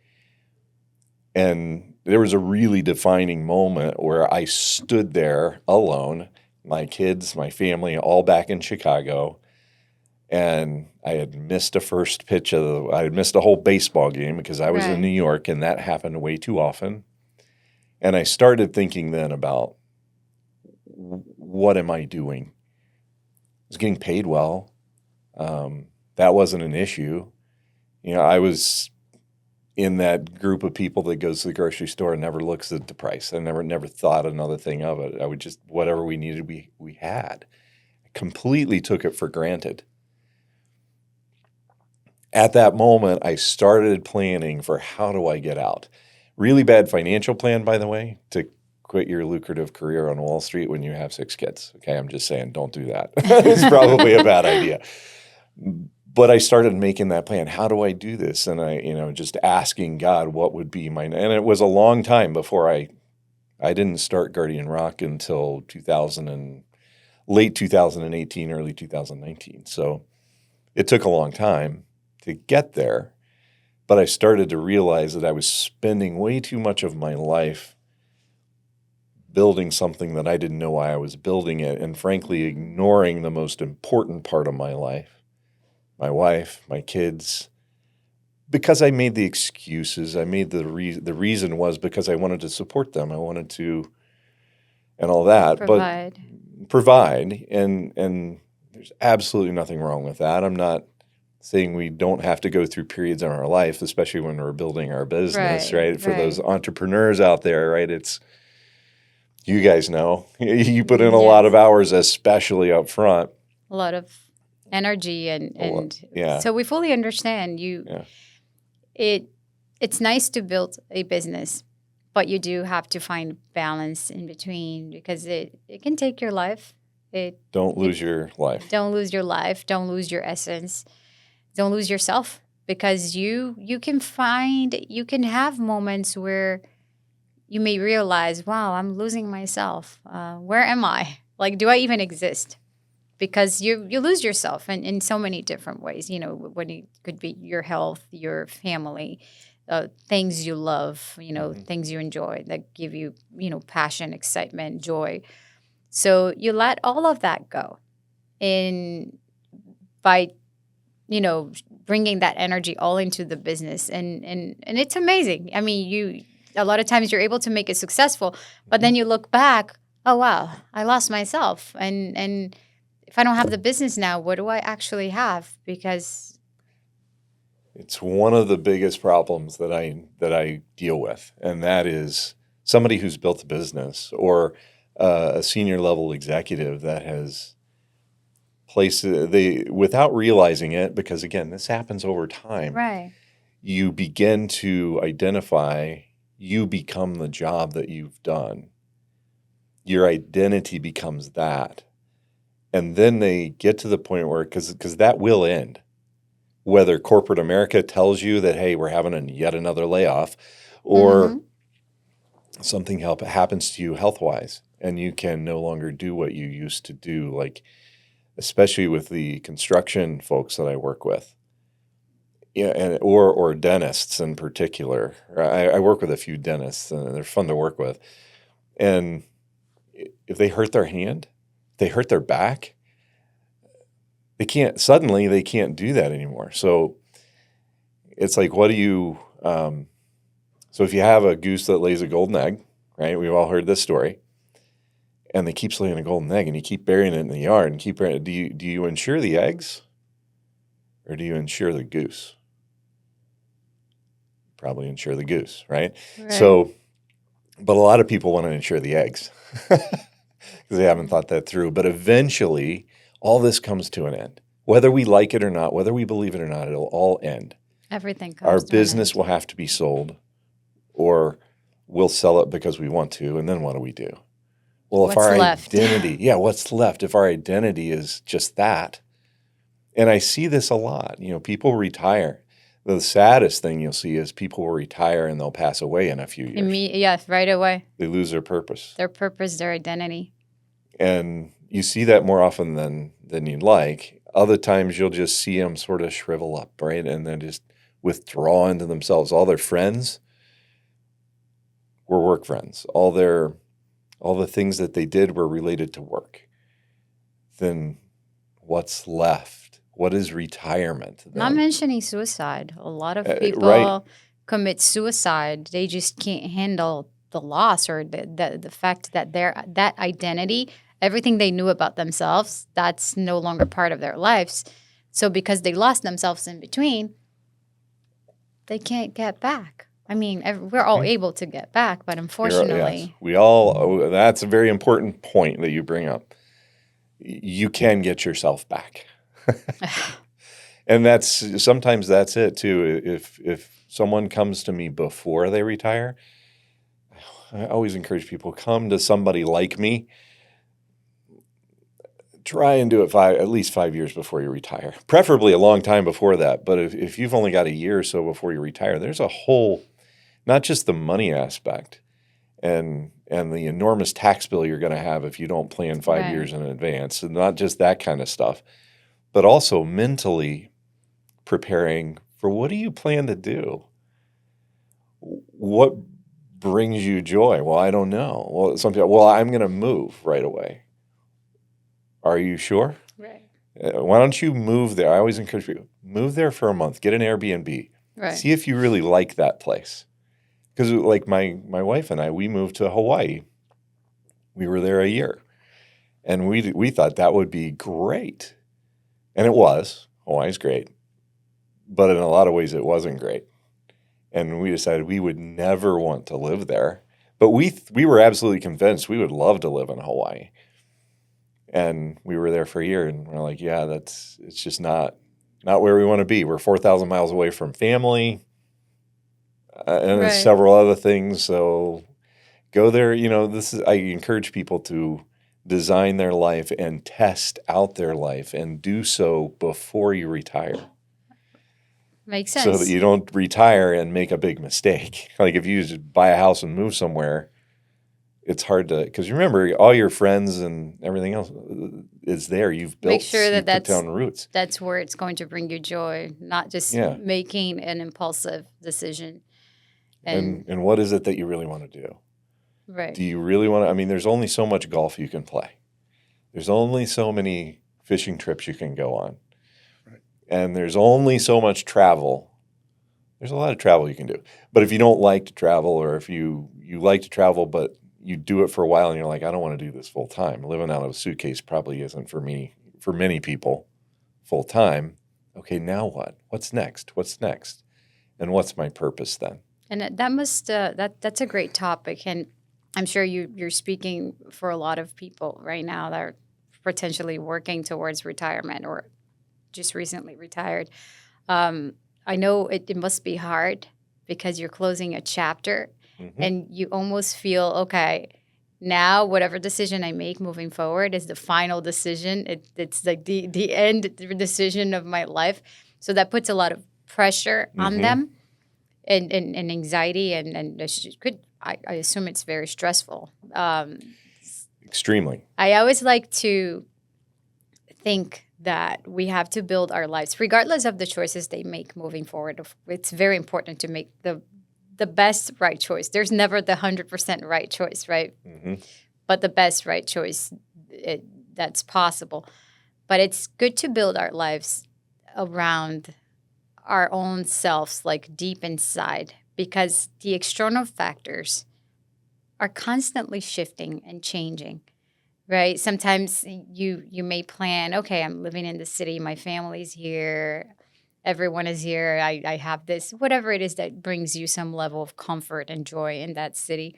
And there was a really defining moment where I stood there alone, my kids, my family, all back in Chicago. And I had missed a first pitch I had missed a whole baseball game because I was in Right. New York, and that happened way too often. And I started thinking then about, what am I doing? I was getting paid well. That wasn't an issue. I was in that group of people that goes to the grocery store and never looks at the price. I never thought another thing of it. I would just, whatever we needed, we had. I completely took it for granted. At that moment, I started planning for how do I get out. Really bad financial plan, by the way, to quit your lucrative career on Wall Street when you have 6 kids. Okay, I'm just saying, don't do that. It's probably a bad idea. But I started making that plan. How do I do this? And I, just asking God what would be and it was a long time before I didn't start Guardian Rock until late 2018, early 2019. So it took a long time to get there. But I started to realize that I was spending way too much of my life building something that I didn't know why I was building it, and frankly, ignoring the most important part of my life, my wife, my kids, because I made the excuses. I made the reason was because I wanted to support them. I wanted to, and all that, Provide. but provide, and there's absolutely nothing wrong with that. I'm not saying we don't have to go through periods in our life, especially when we're building our business, right? For those entrepreneurs out there, right? It's, you guys know, you put in a lot of hours, especially up front. A lot of energy and yeah. So we fully understand you. Yeah. It's nice to build a business, but you do have to find balance in between, because it can take your life. Don't lose your life. Don't lose your life. Don't lose your essence. Don't lose yourself, because you can have moments where you may realize, wow, I'm losing myself. Where am I? Like, do I even exist? Because you lose yourself in so many different ways. You know, when it could be your health, your family, things you love, you know, things you enjoy that give you, you know, passion, excitement, joy. So you let all of that go by, you know, bringing that energy all into the business. And it's amazing. I mean, a lot of times you're able to make it successful, but then you look back, oh, wow, I lost myself. And if I don't have the business now, what do I actually have? Because it's one of the biggest problems that I deal with, and that is somebody who's built a business or a senior level executive that has placed without realizing it, because again, this happens over time. right, You begin to identify, you become the job that you've done. Your identity becomes that. And then they get to the point where, because that will end, whether corporate America tells you that, hey, we're having yet another layoff, or something happens to you health-wise, and you can no longer do what you used to do, like especially with the construction folks that I work with, and or dentists in particular. I work with a few dentists, and they're fun to work with. And if they hurt their hand, they hurt their back, they can't do that anymore. So it's like, what do you, so if you have a goose that lays a golden egg, right? We've all heard this story, and they keep laying a golden egg, and you keep burying it in the yard and keep burying it. Do you insure the eggs, or do you insure the goose? Probably insure the goose, right? So, but a lot of people want to insure the eggs because they haven't thought that through. But eventually, all this comes to an end. Whether we like it or not, whether we believe it or not, it'll all end. Everything comes Our to an business end. will have to be sold, or we'll sell it because we want to, and then what do we do? Well, if What's our left? identity, what's left? If our identity is just that, and I see this a lot. You know, people retire. The saddest thing you'll see is people will retire and they'll pass away in a few years. Yes, right away. They lose their purpose. Their identity. And you see that more often than you'd like. Other times you'll just see them sort of shrivel up, right? And then just withdraw into themselves. All their friends were work friends. All the things that they did were related to work. Then what's left? What is retirement? Not mentioning suicide. A lot of people right. commit suicide. They just can't handle the loss, or the fact that that identity, everything they knew about themselves, that's no longer part of their lives. So because they lost themselves in between, they can't get back. I mean, we're all able to get back, but unfortunately, yes, that's a very important point that you bring up. You can get yourself back. And sometimes that's it too. If someone comes to me before they retire, I always encourage people, come to somebody like me. Try and do it at least 5 years before you retire. Preferably a long time before that. But if you've only got a year or so before you retire, there's a whole, not just the money aspect and the enormous tax bill you're going to have if you don't plan 5 years in advance, and not just that kind of stuff, but also mentally preparing for what do you plan to do? What brings you joy? Well, I don't know. Well, some people, well, I'm going to move right away. Are you sure? Right. Why don't you move there? I always encourage people, move there for a month, get an Airbnb, Right. see if you really like that place. Because like my wife and I, we moved to Hawaii. We were there a year, and we thought that would be great, and it was. Hawaii's great, but in a lot of ways it wasn't great, and we decided we would never want to live there. But we were absolutely convinced we would love to live in Hawaii. And we were there for a year, and we're like, yeah, it's just not where we want to be. We're 4,000 miles away from family, and Right. several other things. So go there. I encourage people to design their life and test out their life and do so before you retire. Makes So sense. that you don't retire and make a big mistake. Like if you just buy a house and move somewhere, it's hard to, because remember, all your friends and everything else is there. You've built, Make sure you that put down roots. that's where it's going to bring you joy, not just Yeah. making an impulsive decision. And what is it that you really want to do? Right. Do you really want to? I mean, there's only so much golf you can play. There's only so many fishing trips you can go on. Right. And there's only so much travel. There's a lot of travel you can do. But if you don't like to travel, or if you like to travel, but you do it for a while and you're like, I don't want to do this full time. Living out of a suitcase probably isn't for me, for many people, full time. Okay, now what? What's next? What's next? And what's my purpose then? And that's a great topic, and I'm sure you're speaking for a lot of people right now that are potentially working towards retirement or just recently retired. I know it must be hard because you're closing a chapter, and you almost feel, okay, now whatever decision I make moving forward is the final decision. It's like the end decision of my life. So that puts a lot of pressure on them. And anxiety and I assume it's very stressful. Extremely. I always like to think that we have to build our lives, regardless of the choices they make moving forward. It's very important to make the best right choice. There's never the 100% right choice, right? But the best right choice that's possible. But it's good to build our lives around our own selves, like deep inside, because the external factors are constantly shifting and changing, right? Sometimes you may plan, okay, I'm living in the city, my family's here, everyone is here, I have this, whatever it is that brings you some level of comfort and joy in that city.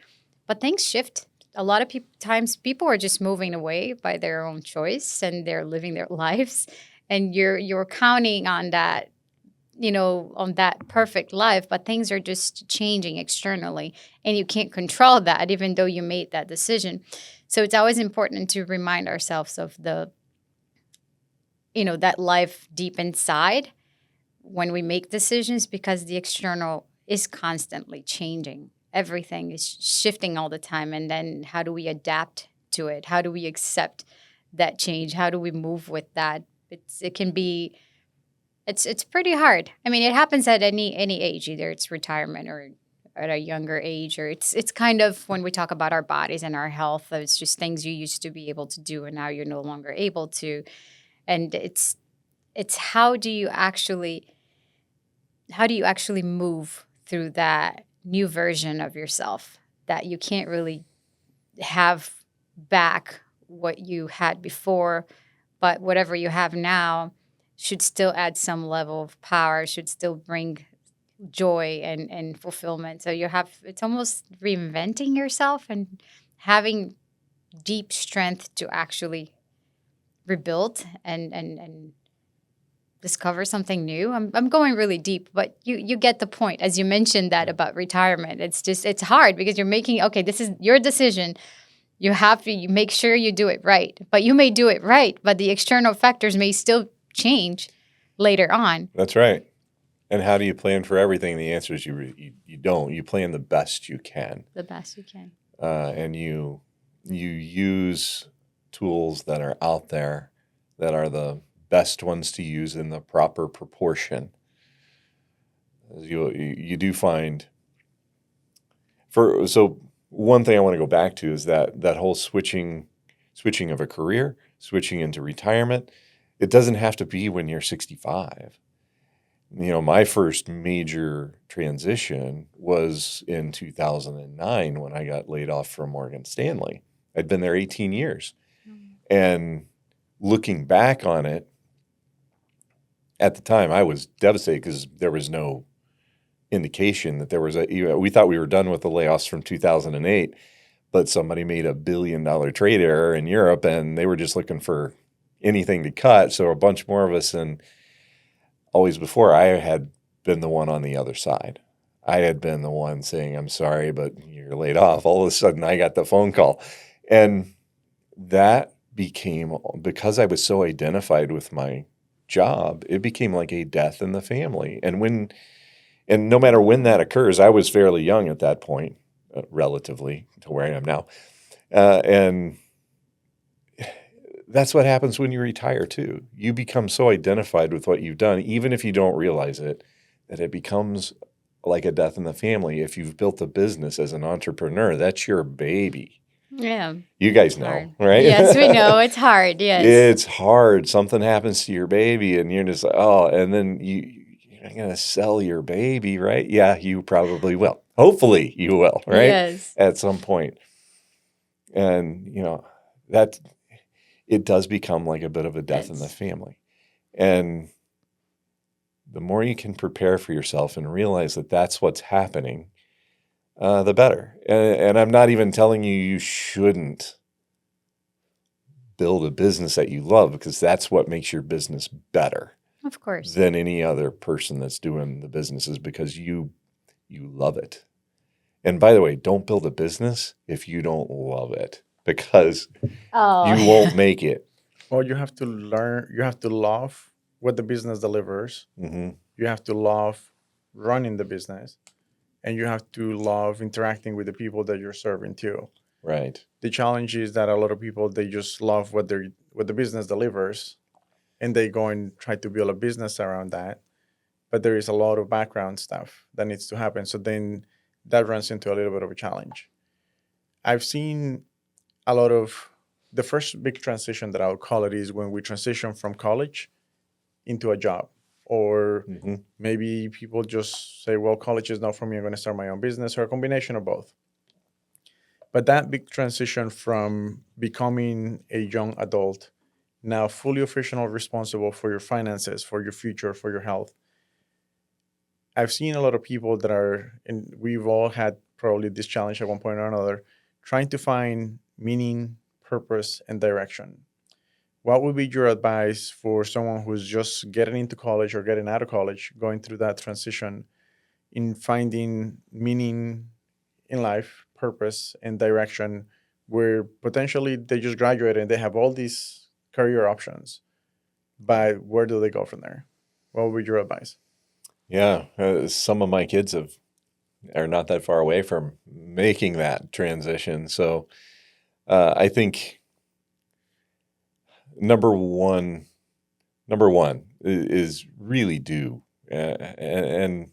But things shift. A lot of times people are just moving away by their own choice and they're living their lives, and you're counting on that, on that perfect life, but things are just changing externally and you can't control that even though you made that decision. So it's always important to remind ourselves of that life deep inside when we make decisions, because the external is constantly changing. Everything is shifting all the time. And then how do we adapt to it? How do we accept that change? How do we move with that? It can be... It's pretty hard. I mean, it happens at any age, either it's retirement or at a younger age, or it's kind of when we talk about our bodies and our health, it's just things you used to be able to do and now you're no longer able to. And it's how do you actually move through that new version of yourself that you can't really have back what you had before, but whatever you have now should still add some level of power, should still bring joy and fulfillment. So it's almost reinventing yourself and having deep strength to actually rebuild and discover something new. I'm going really deep, but you get the point. As you mentioned that about retirement, it's hard because you're making, okay, this is your decision. You make sure you do it right, but you may do it right, but the external factors may still change later on. That's right. And how do you plan for everything? The answer is you don't. You plan the best you can. The best you can. And you use tools that are out there that are the best ones to use in the proper proportion. you do find so one thing I want to go back to is that whole switching of a career, switching into retirement. It doesn't have to be when you're 65. My first major transition was in 2009 when I got laid off from Morgan Stanley. I'd been there 18 years. And looking back on it, at the time, I was devastated because there was no indication that there was we thought we were done with the layoffs from 2008, but somebody made $1 billion trade error in Europe and they were just looking for anything to cut. So a bunch more of us, and always before, I had been the one on the other side. I had been the one saying, I'm sorry, but you're laid off. All of a sudden I got the phone call. And that became, because I was so identified with my job, it became like a death in the family. And no matter when that occurs, I was fairly young at that point, relatively to where I am now. And that's what happens when you retire too. You become so identified with what you've done, even if you don't realize it, that it becomes like a death in the family. If you've built a business as an entrepreneur, that's your baby. Yeah. You guys It's know, hard. right? Yes, we know. It's hard. Yes. It's hard. Something happens to your baby and you're just like, oh, and then you're not going to sell your baby, right? Yeah, you probably will. Hopefully you will, right? Yes. At some point. And, that it does become like a bit of a death in the family. And the more you can prepare for yourself and realize that that's what's happening, the better. And I'm not even telling you shouldn't build a business that you love, because that's what makes your business better. Of course. Than any other person that's doing the businesses, because you love it. And by the way, don't build a business if you don't love it, because you won't make it. Well, you have to learn, you have to love what the business delivers. Mm-hmm. You have to love running the business, and you have to love interacting with the people that you're serving too. Right. The challenge is that a lot of people, they just love what the business delivers, and they go and try to build a business around that. But there is a lot of background stuff that needs to happen. So then that runs into a little bit of a challenge. I've seen a lot of the first big transition that I would call it is when we transition from college into a job. Or maybe people just say, well, college is not for me, I'm going to start my own business, or a combination of both. But that big transition from becoming a young adult, now fully official, responsible for your finances, for your future, for your health. I've seen a lot of people that are, and we've all had probably this challenge at one point or another, trying to find meaning, purpose, and direction. What would be your advice for someone who's just getting into college or getting out of college, going through that transition, in finding meaning in life, purpose, and direction, where potentially they just graduated and they have all these career options, but where do they go from there? What would be your advice? Yeah, some of my kids are not that far away from making that transition. So I think number one is really do. And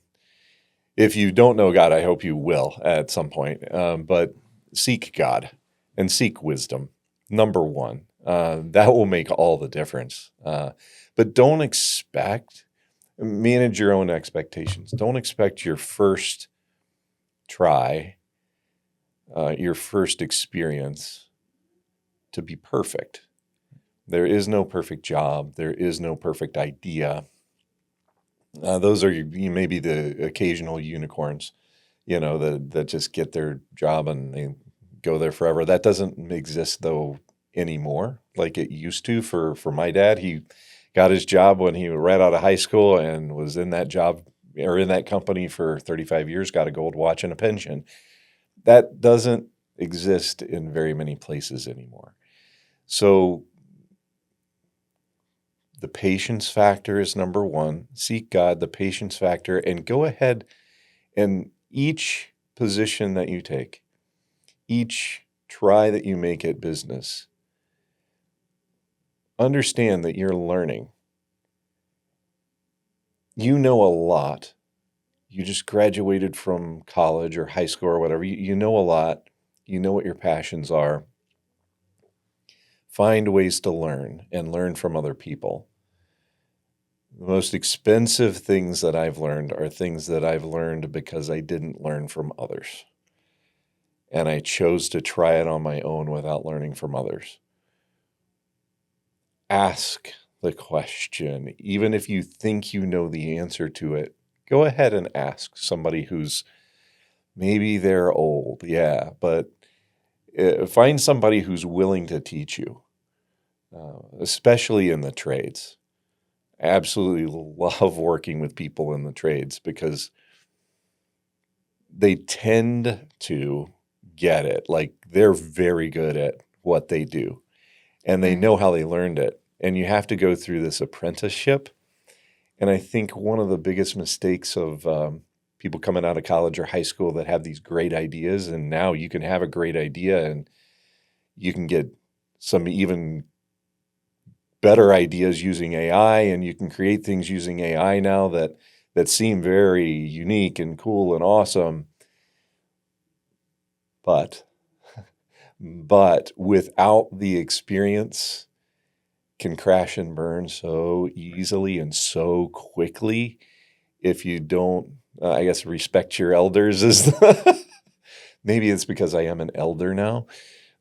if you don't know God, I hope you will at some point. But seek God and seek wisdom. Number one, that will make all the difference. But don't manage your own expectations. Don't expect your first try, your first experience to be perfect. There is no perfect job. There is no perfect idea. Those are maybe the occasional unicorns, that just get their job and they go there forever. That doesn't exist though anymore like it used to for my dad. He got his job when he was right out of high school and was in that job or in that company for 35 years, got a gold watch and a pension. That doesn't exist in very many places anymore. So the patience factor is number one. Seek God, the patience factor, and go ahead and each position that you take, each try that you make at business, understand that you're learning. You know a lot you just graduated from college or high school or whatever. You know a lot. You know what your passions are. Find ways to learn and learn from other people. The most expensive things that I've learned are things that I've learned because I didn't learn from others. And I chose to try it on my own without learning from others. Ask the question. Even if you think you know the answer to it, go ahead and ask somebody who's maybe they're old, yeah, but find somebody who's willing to teach you, especially in the trades. I absolutely love working with people in the trades because they tend to get it. Like they're very good at what they do and they know how they learned it. And you have to go through this apprenticeship. And I think one of the biggest mistakes of people coming out of college or high school that have these great ideas, and now you can have a great idea and you can get some even better ideas using AI, and you can create things using AI now that seem very unique and cool and awesome. But without the experience, can crash and burn so easily and so quickly if you don't, I guess, respect your elders. Maybe it's because I am an elder now,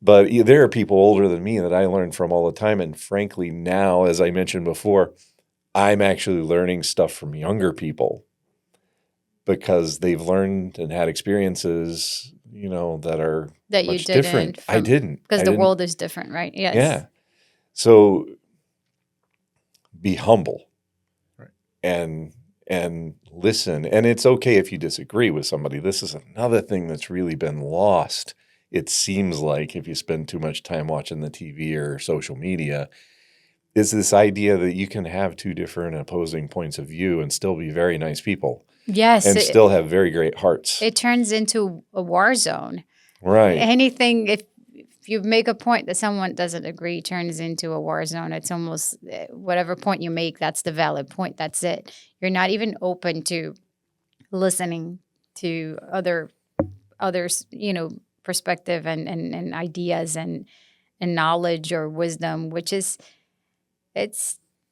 but there are people older than me that I learn from all the time. And frankly, now, as I mentioned before, I'm actually learning stuff from younger people because they've learned and had experiences, that are That you much different. didn't. I didn't. Because I the didn't. world is different, right? Yes. Yeah. So be humble. Right. And listen. And it's okay if you disagree with somebody. This is another thing that's really been lost. It seems like if you spend too much time watching the TV or social media, is this idea that you can have two different opposing points of view and still be very nice people. Yes. And still have very great hearts. It turns into a war zone. Right. Anything, if you make a point that someone doesn't agree, turns into a war zone. It's almost whatever point you make, that's the valid point. That's it. You're not even open to listening to others, perspective and ideas and knowledge or wisdom, which is,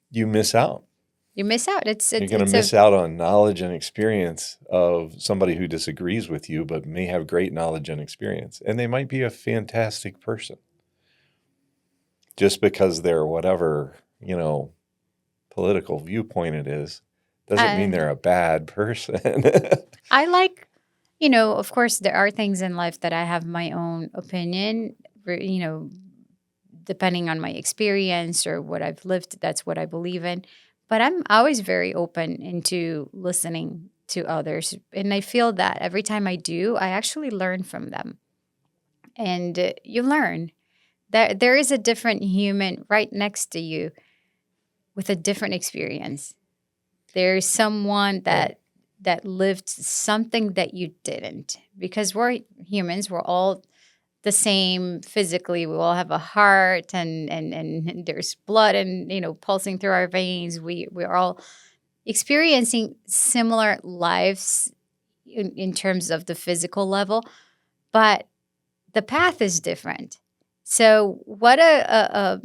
You miss out. you miss out. You're going to miss out on knowledge and experience of somebody who disagrees with you, but may have great knowledge and experience. And they might be a fantastic person. Just because they're whatever, political viewpoint it is, doesn't mean they're a bad person. I like, of course, there are things in life that I have my own opinion, depending on my experience or what I've lived, that's what I believe in. But I'm always very open into listening to others. And I feel that every time I do, I actually learn from them. And you learn that there is a different human right next to you with a different experience. There's someone that lived something that you didn't. Because we're humans, we're all the same physically. We all have a heart and there's blood and pulsing through our veins. We're all experiencing similar lives in terms of the physical level, but the path is different. So what a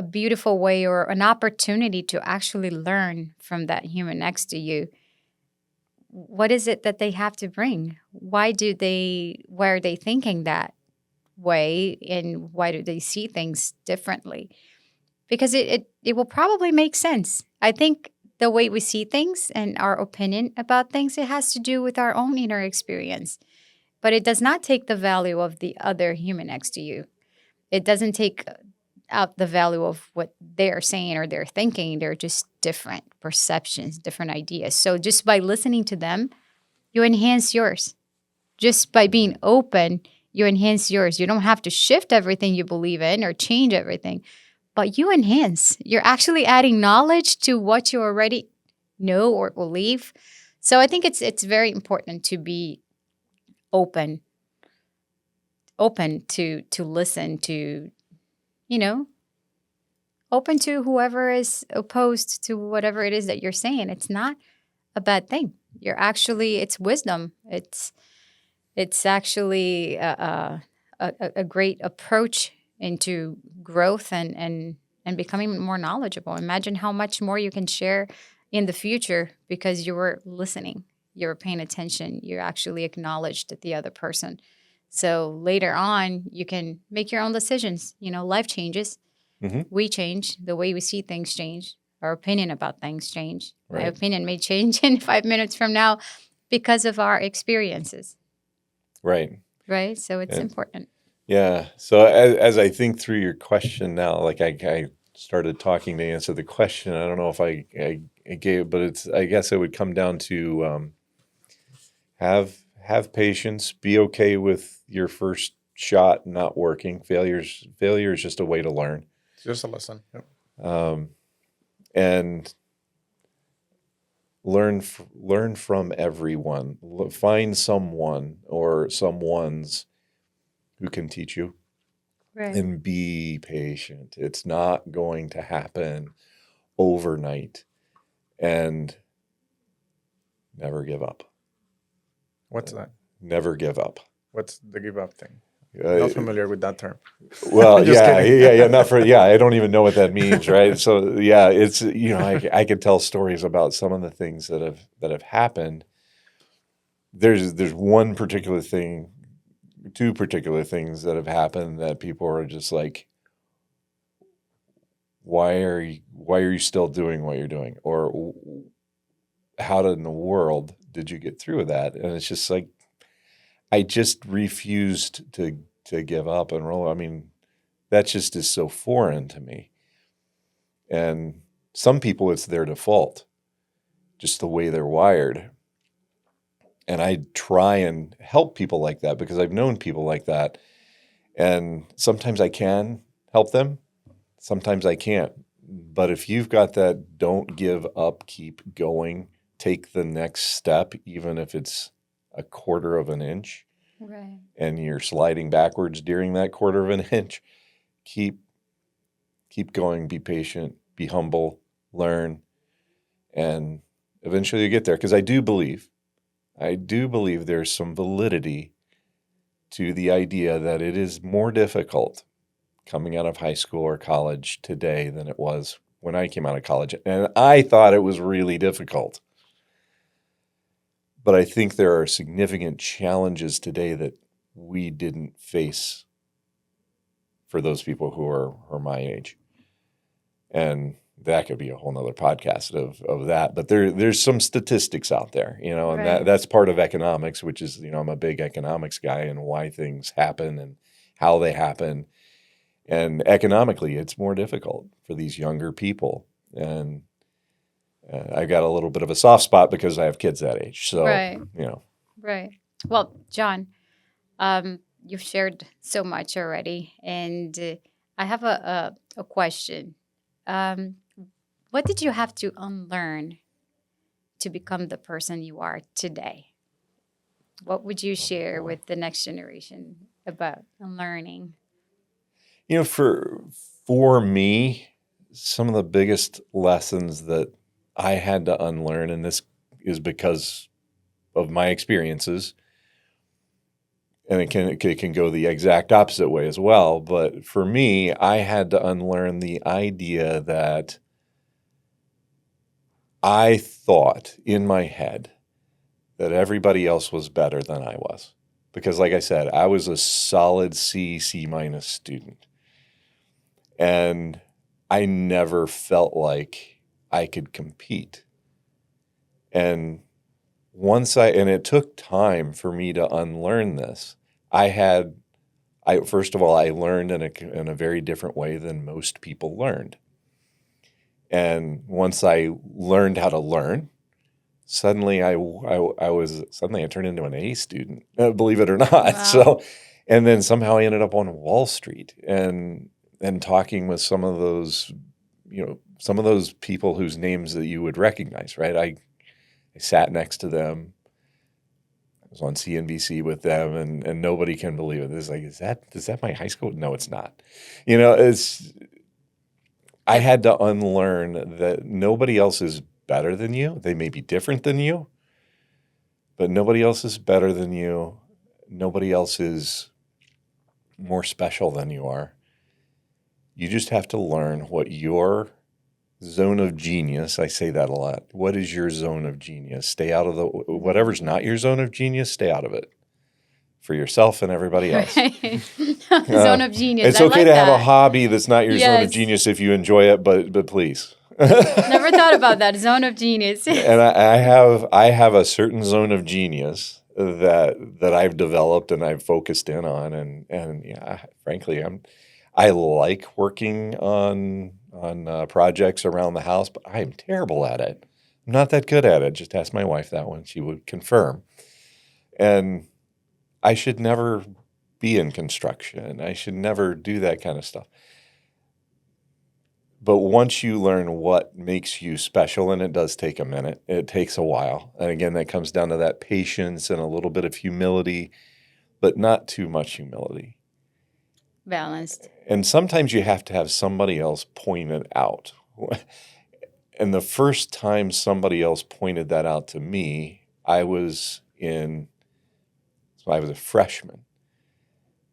beautiful way or an opportunity to actually learn from that human next to you. What is it that they have to bring? Why are they thinking that way, and why do they see things differently? Because it will probably make sense. I think the way we see things and our opinion about things, it has to do with our own inner experience. But it does not take the value of the other human next to you. It doesn't take out the value of what they're saying or they're thinking. They're just different perceptions, different ideas. So just by listening to them, you enhance yours. Just by being open, you enhance yours. You don't have to shift everything you believe in or change everything, but you enhance. You're actually adding knowledge to what you already know or believe. So I think it's very important to be open to listen to, open to whoever is opposed to whatever it is that you're saying. It's not a bad thing. It's wisdom. It's actually a great approach into growth and becoming more knowledgeable. Imagine how much more you can share in the future because you were listening, you were paying attention, you actually acknowledged the other person. So later on, you can make your own decisions. Life changes. Hmm. We change. The way we see things change. Our opinion about things change. My Right. opinion may change in 5 minutes from now because of our experiences. Right. Right? So it's And important. yeah. So as I think through your question now, like I started talking to answer the question. I don't know if I gave, but I guess it would come down to have patience, be okay with your first shot not working. Failure is just a way to learn. It's just a lesson. Yep. And learn from everyone. Find someone or someones who can teach you. Right. And be patient. It's not going to happen overnight. And never give up. What's that? Never give up. What's the give up thing? Not Uh, familiar with that term. well, Just kidding. yeah. Not for I don't even know what that means, right? So yeah, it's I could tell stories about some of the things that have happened. There's one particular thing, two particular things that have happened that people are just like, why are you still doing what you're doing, or how in the world did you get through that? And it's just like, I just refused to give up and roll. I mean, that just is so foreign to me. And some people, it's their default, just the way they're wired. And I try and help people like that because I've known people like that. And sometimes I can help them, sometimes I can't. But if you've got that, don't give up, keep going, take the next step, even if it's a quarter of an inch, Right. and you're sliding backwards during that quarter of an inch, keep going, be patient, be humble, learn, and eventually you get there. Because I do believe there's some validity to the idea that it is more difficult coming out of high school or college today than it was when I came out of college. And I thought it was really difficult. But I think there are significant challenges today that we didn't face for those people who are my age. And that could be a whole nother podcast of that. But there's some statistics out there, and Right. that's part of economics, which is, I'm a big economics guy, and why things happen and how they happen. And economically, it's more difficult for these younger people. And I got a little bit of a soft spot because I have kids that age. So, Right. Right. Well, John, you've shared so much already, and I have a question. What did you have to unlearn to become the person you are today? What would you share with the next generation about unlearning? For me, some of the biggest lessons that I had to unlearn, and this is because of my experiences, and it can go the exact opposite way as well. But for me, I had to unlearn the idea that I thought in my head that everybody else was better than I was. Because like I said, I was a solid C minus student. And I never felt like I could compete. And it took time for me to unlearn this. First of all, I learned in a very different way than most people learned. And once I learned how to learn, suddenly I turned into an A student, believe it or not. Wow. So, and then somehow I ended up on Wall Street and talking with some of those people whose names that you would recognize, right? I sat next to them. I was on CNBC with them, and nobody can believe it. It's like, is that my high school? No, it's not. I had to unlearn that nobody else is better than you. They may be different than you, but nobody else is better than you. Nobody else is more special than you are. You just have to learn what your zone of genius, I say that a lot. What is your zone of genius? Stay out of whatever's not your zone of genius, stay out of it for yourself and everybody else. Right. Zone of genius. It's I okay like to have a that. hobby that's not your zone of Yes. genius if you enjoy it, but please. Never thought about that. Zone of genius. And I have a certain zone of genius that I've developed and I've focused in on, and yeah, frankly, I like working on projects around the house, but I am terrible at it. I'm not that good at it. Just ask my wife that one; she would confirm. And I should never be in construction. I should never do that kind of stuff. But once you learn what makes you special, and it does take a minute, it takes a while. And again, that comes down to that patience and a little bit of humility, but not too much humility. Balanced. And sometimes you have to have somebody else point it out. And the first time somebody else pointed that out to me, I was a freshman.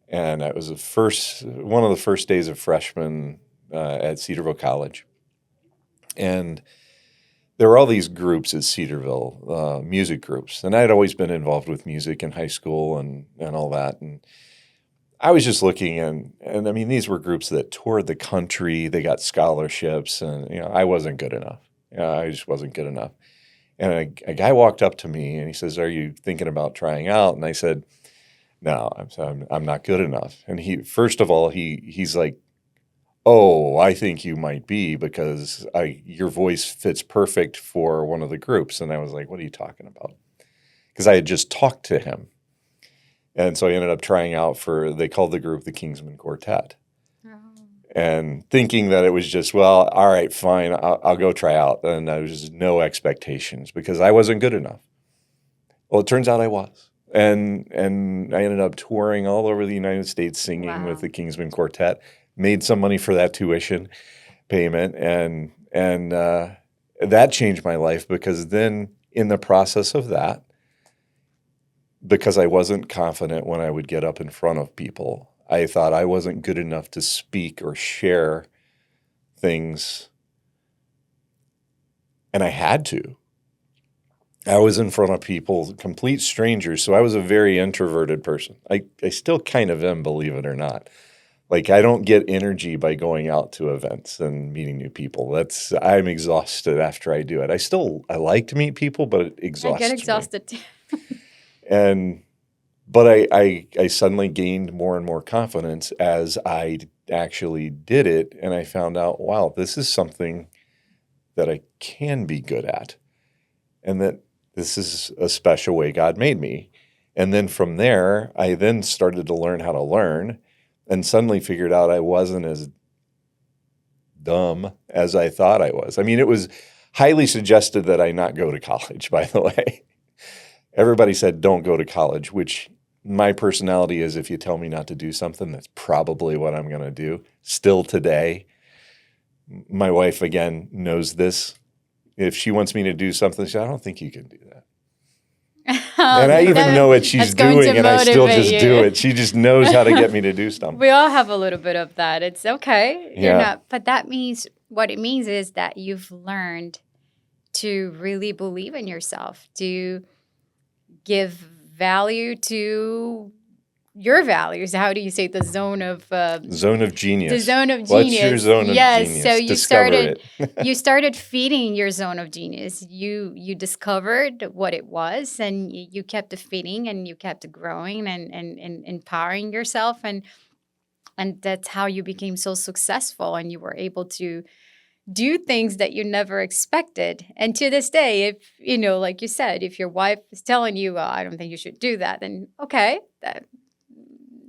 And it was one of the first days of freshman at Cedarville College. And there were all these groups at Cedarville, music groups. And I had always been involved with music in high school and all that. And I was just looking, and I mean, these were groups that toured the country. They got scholarships, and I wasn't good enough. I just wasn't good enough. And a guy walked up to me, and he says, "Are you thinking about trying out?" And I said, "No, I'm not good enough." And first of all, he's like, "Oh, I think you might be, because your voice fits perfect for one of the groups." And I was like, "What are you talking about?" Because I had just talked to him. And so I ended up trying out they called the group the Kingsman Quartet. Oh. And thinking that it was just, well, all right, fine, I'll go try out. And there was just no expectations because I wasn't good enough. Well, it turns out I was. And I ended up touring all over the United States singing with the Kingsman Quartet, made some money for that tuition payment. And that changed my life, because then in the process of that, because I wasn't confident when I would get up in front of people, I thought I wasn't good enough to speak or share things. And I had to. I was in front of people, complete strangers. So I was a very introverted person. I still kind of am, believe it or not. Like, I don't get energy by going out to events and meeting new people. I'm exhausted after I do it. I like to meet people, but it exhausts me. I get exhausted too. But I suddenly gained more and more confidence as I actually did it, and I found out, wow, this is something that I can be good at, and that this is a special way God made me. And then from there, I then started to learn how to learn, and suddenly figured out I wasn't as dumb as I thought I was. I mean, it was highly suggested that I not go to college, by the way. Everybody said, don't go to college, which my personality is, if you tell me not to do something, that's probably what I'm going to do. Still today, my wife, again, knows this. If she wants me to do something, she says, I don't think you can do that. And I even know what she's doing, and I still just do it. She just knows how to get me to do something. We all have a little bit of that. It's okay. Yeah. You're not, but what it means is that you've learned to really believe in yourself, to give value to your values. How do you say the zone of genius? The zone of genius. What's your zone of genius? So you started feeding your zone of genius. You discovered what it was, and you kept feeding, and you kept growing and empowering yourself, and that's how you became so successful, and you were able to do things that you never expected. And to this day, if, like you said, if your wife is telling you, well, I don't think you should do that, then okay,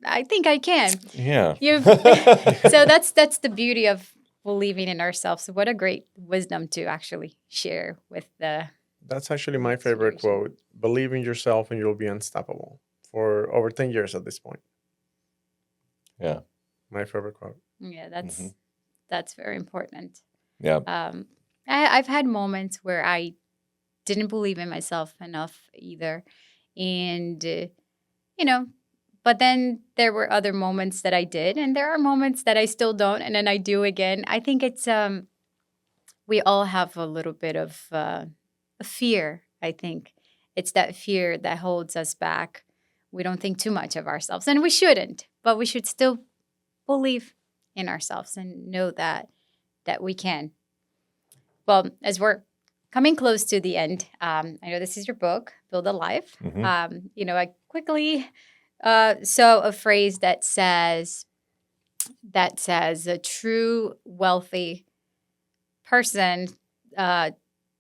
I think I can. Yeah. So that's the beauty of believing in ourselves. So what a great wisdom to actually share with the... That's actually my favorite quote. Believe in yourself and you'll be unstoppable. For over 10 years at this point. Yeah. My favorite quote. Yeah, that's very important. Yeah. I've had moments where I didn't believe in myself enough either. And, you know, but then there were other moments that I did, and there are moments that I still don't, and then I do again. I think it's, we all have a little bit of a fear, I think. It's that fear that holds us back. We don't think too much of ourselves, and we shouldn't, but we should still believe in ourselves and know that we can. Well, as we're coming close to the end, I know this is your book, Build a Life. Hmm. I quickly saw a phrase that says a true wealthy person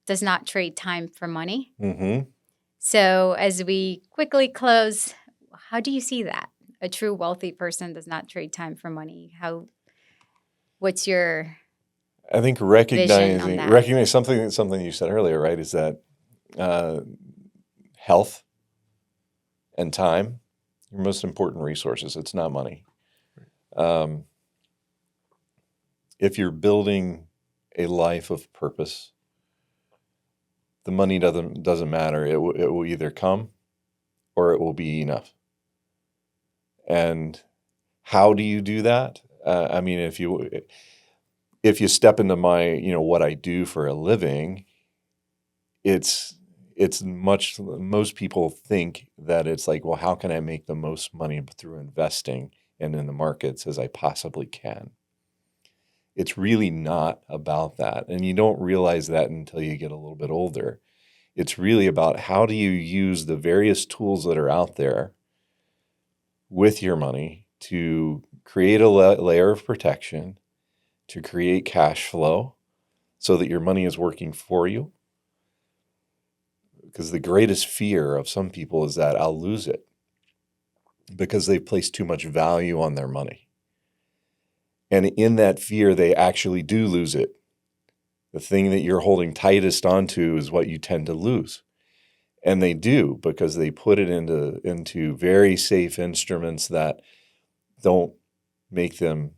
does not trade time for money. Hmm. So as we quickly close, how do you see that? A true wealthy person does not trade time for money. What's your I think vision on that? recognize something you said earlier, right? Is that uh, health and time, your most important resources. It's not money. Um, if you're building a life of purpose, the money doesn't matter. It will either come or it will be enough. And how do you do that? I mean, if you step into my, what I do for a living, it's most people think that it's like, well, how can I make the most money through investing and in the markets as I possibly can? It's really not about that. And you don't realize that until you get a little bit older. It's really about how do you use the various tools that are out there with your money to create a layer of protection, to create cash flow so that your money is working for you. Because the greatest fear of some people is that I'll lose it because they've placed too much value on their money. And in that fear, they actually do lose it. The thing that you're holding tightest onto is what you tend to lose. And they do, because they put it into very safe instruments that don't make them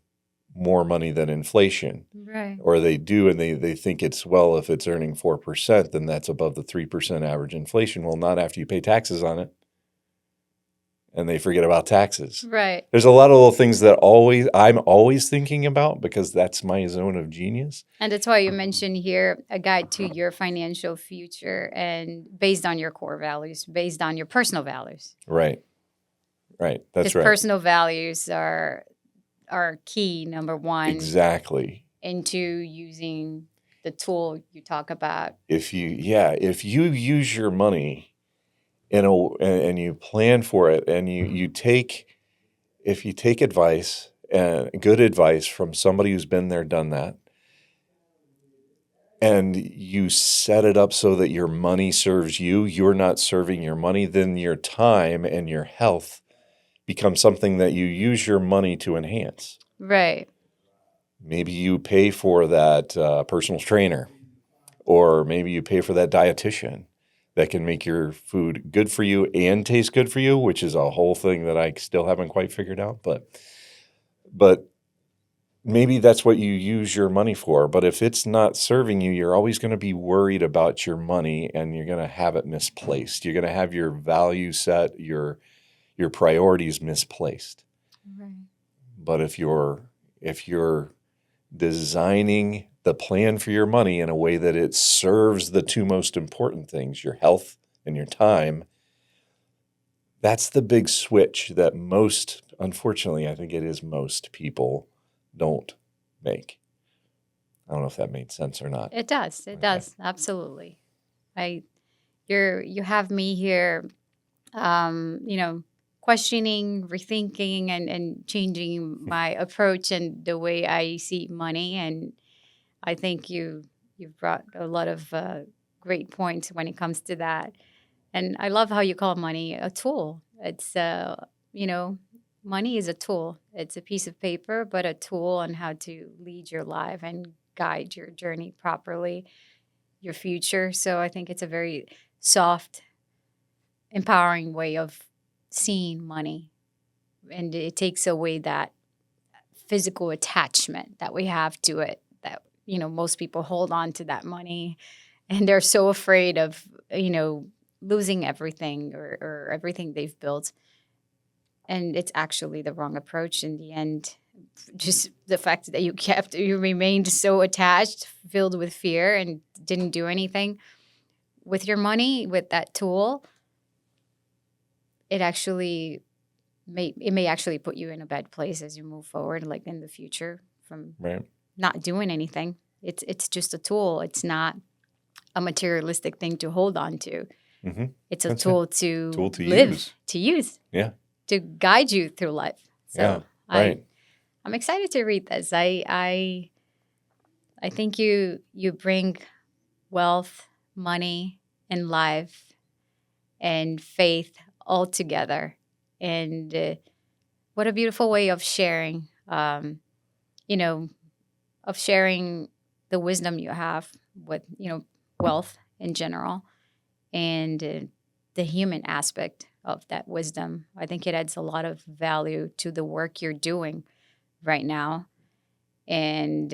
more money than inflation. Right. Or they do, and they think it's, well, if it's earning 4%, then that's above the 3% average inflation. Well, not after you pay taxes on it. And they forget about taxes. Right. There's a lot of little things that I'm always thinking about because that's my zone of genius. And that's why you mentioned here a guide to your financial future and based on your core values, based on your personal values. Right. That's Because right. personal values are key, number one, Exactly. into using the tool you talk about. If you use your money and you plan for it, and if you take advice, and good advice from somebody who's been there, done that, and you set it up so that your money serves you, you're not serving your money, then your time and your health become something that you use your money to enhance. Right. Maybe you pay for that personal trainer, or maybe you pay for that dietitian that can make your food good for you and taste good for you, which is a whole thing that I still haven't quite figured out. But maybe that's what you use your money for. But if it's not serving you, you're always going to be worried about your money, and you're going to have it misplaced. You're going to have your value set, your priorities misplaced. Right. But if you're designing the plan for your money in a way that it serves the two most important things, your health and your time, that's the big switch that unfortunately, I think it is most people don't make. I don't know if that made sense or not. It does. It Okay. does. Absolutely. You have me here, questioning, rethinking, and changing my approach and the way I see money. And I think you've brought a lot of great points when it comes to that. And I love how you call money a tool. It's money is a tool. It's a piece of paper, but a tool on how to lead your life and guide your journey properly, your future. So I think it's a very soft, empowering way of seeing money. And it takes away that physical attachment that we have to it, that most people hold on to that money, and they're so afraid of, losing everything or everything they've built. And it's actually the wrong approach in the end. Just the fact that you remained so attached, filled with fear, and didn't do anything with your money, with that tool, it may actually put you in a bad place as you move forward, like in the future, from Right. not doing anything. It's just a tool. It's not a materialistic thing to hold on to. Mm-hmm. It's a That's tool to Tool to live, use. to use, Yeah. to guide you through life. So Yeah. Right. I'm excited to read this. I think you bring wealth, money, and life and faith all together. And what a beautiful way of sharing, of sharing the wisdom you have with, wealth in general, and the human aspect of that wisdom. I think it adds a lot of value to the work you're doing right now. And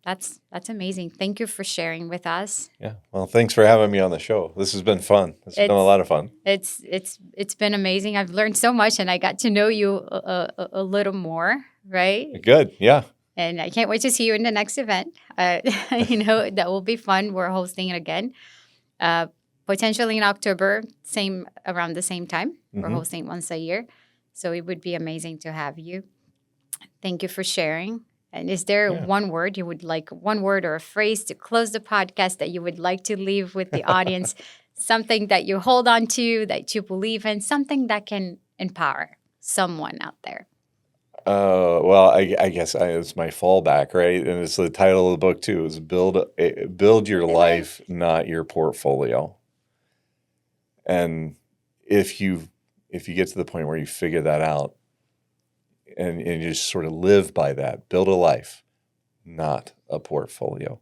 that's amazing. Thank you for sharing with us. Yeah. Well, thanks for having me on the show. This has been fun. It's been a lot of fun. It's been amazing. I've learned so much, and I got to know you a little more, right? Good. Yeah. And I can't wait to see you in the next event. That will be fun. We're hosting it again, potentially in October, around the same time. We're hosting once a year, so it would be amazing to have you. Thank you for sharing. And is there one word or a phrase to close the podcast that you would like to leave with the audience? Something that you hold on to, that you believe in, something that can empower someone out there. Well, I guess it's my fallback, right? And it's the title of the book too. Is build your life, not your portfolio. And if you get to the point where you figure that out, and you just sort of live by that, build a life, not a portfolio.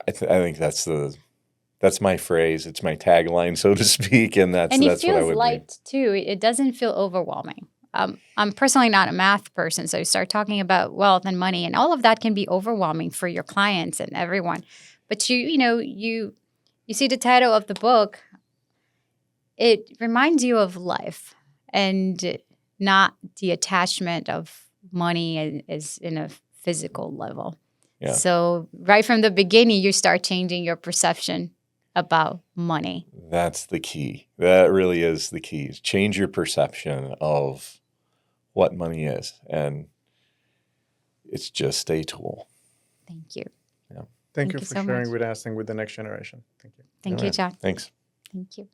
I think that's my phrase. It's my tagline, so to speak, and that's it what I feels would light too. It doesn't feel overwhelming. I'm personally not a math person, so you start talking about wealth and money, and all of that can be overwhelming for your clients and everyone. But you see the title of the book. It reminds you of life and not the attachment of money as in a physical level. Yeah. So right from the beginning, you start changing your perception about money. That's the key. That really is the key. Is change your perception of what money is, and it's just a tool. Thank you. Yeah. Thank you for so sharing much. with us and with the next generation. Thank you. Thank you, John. Thanks. Thank you.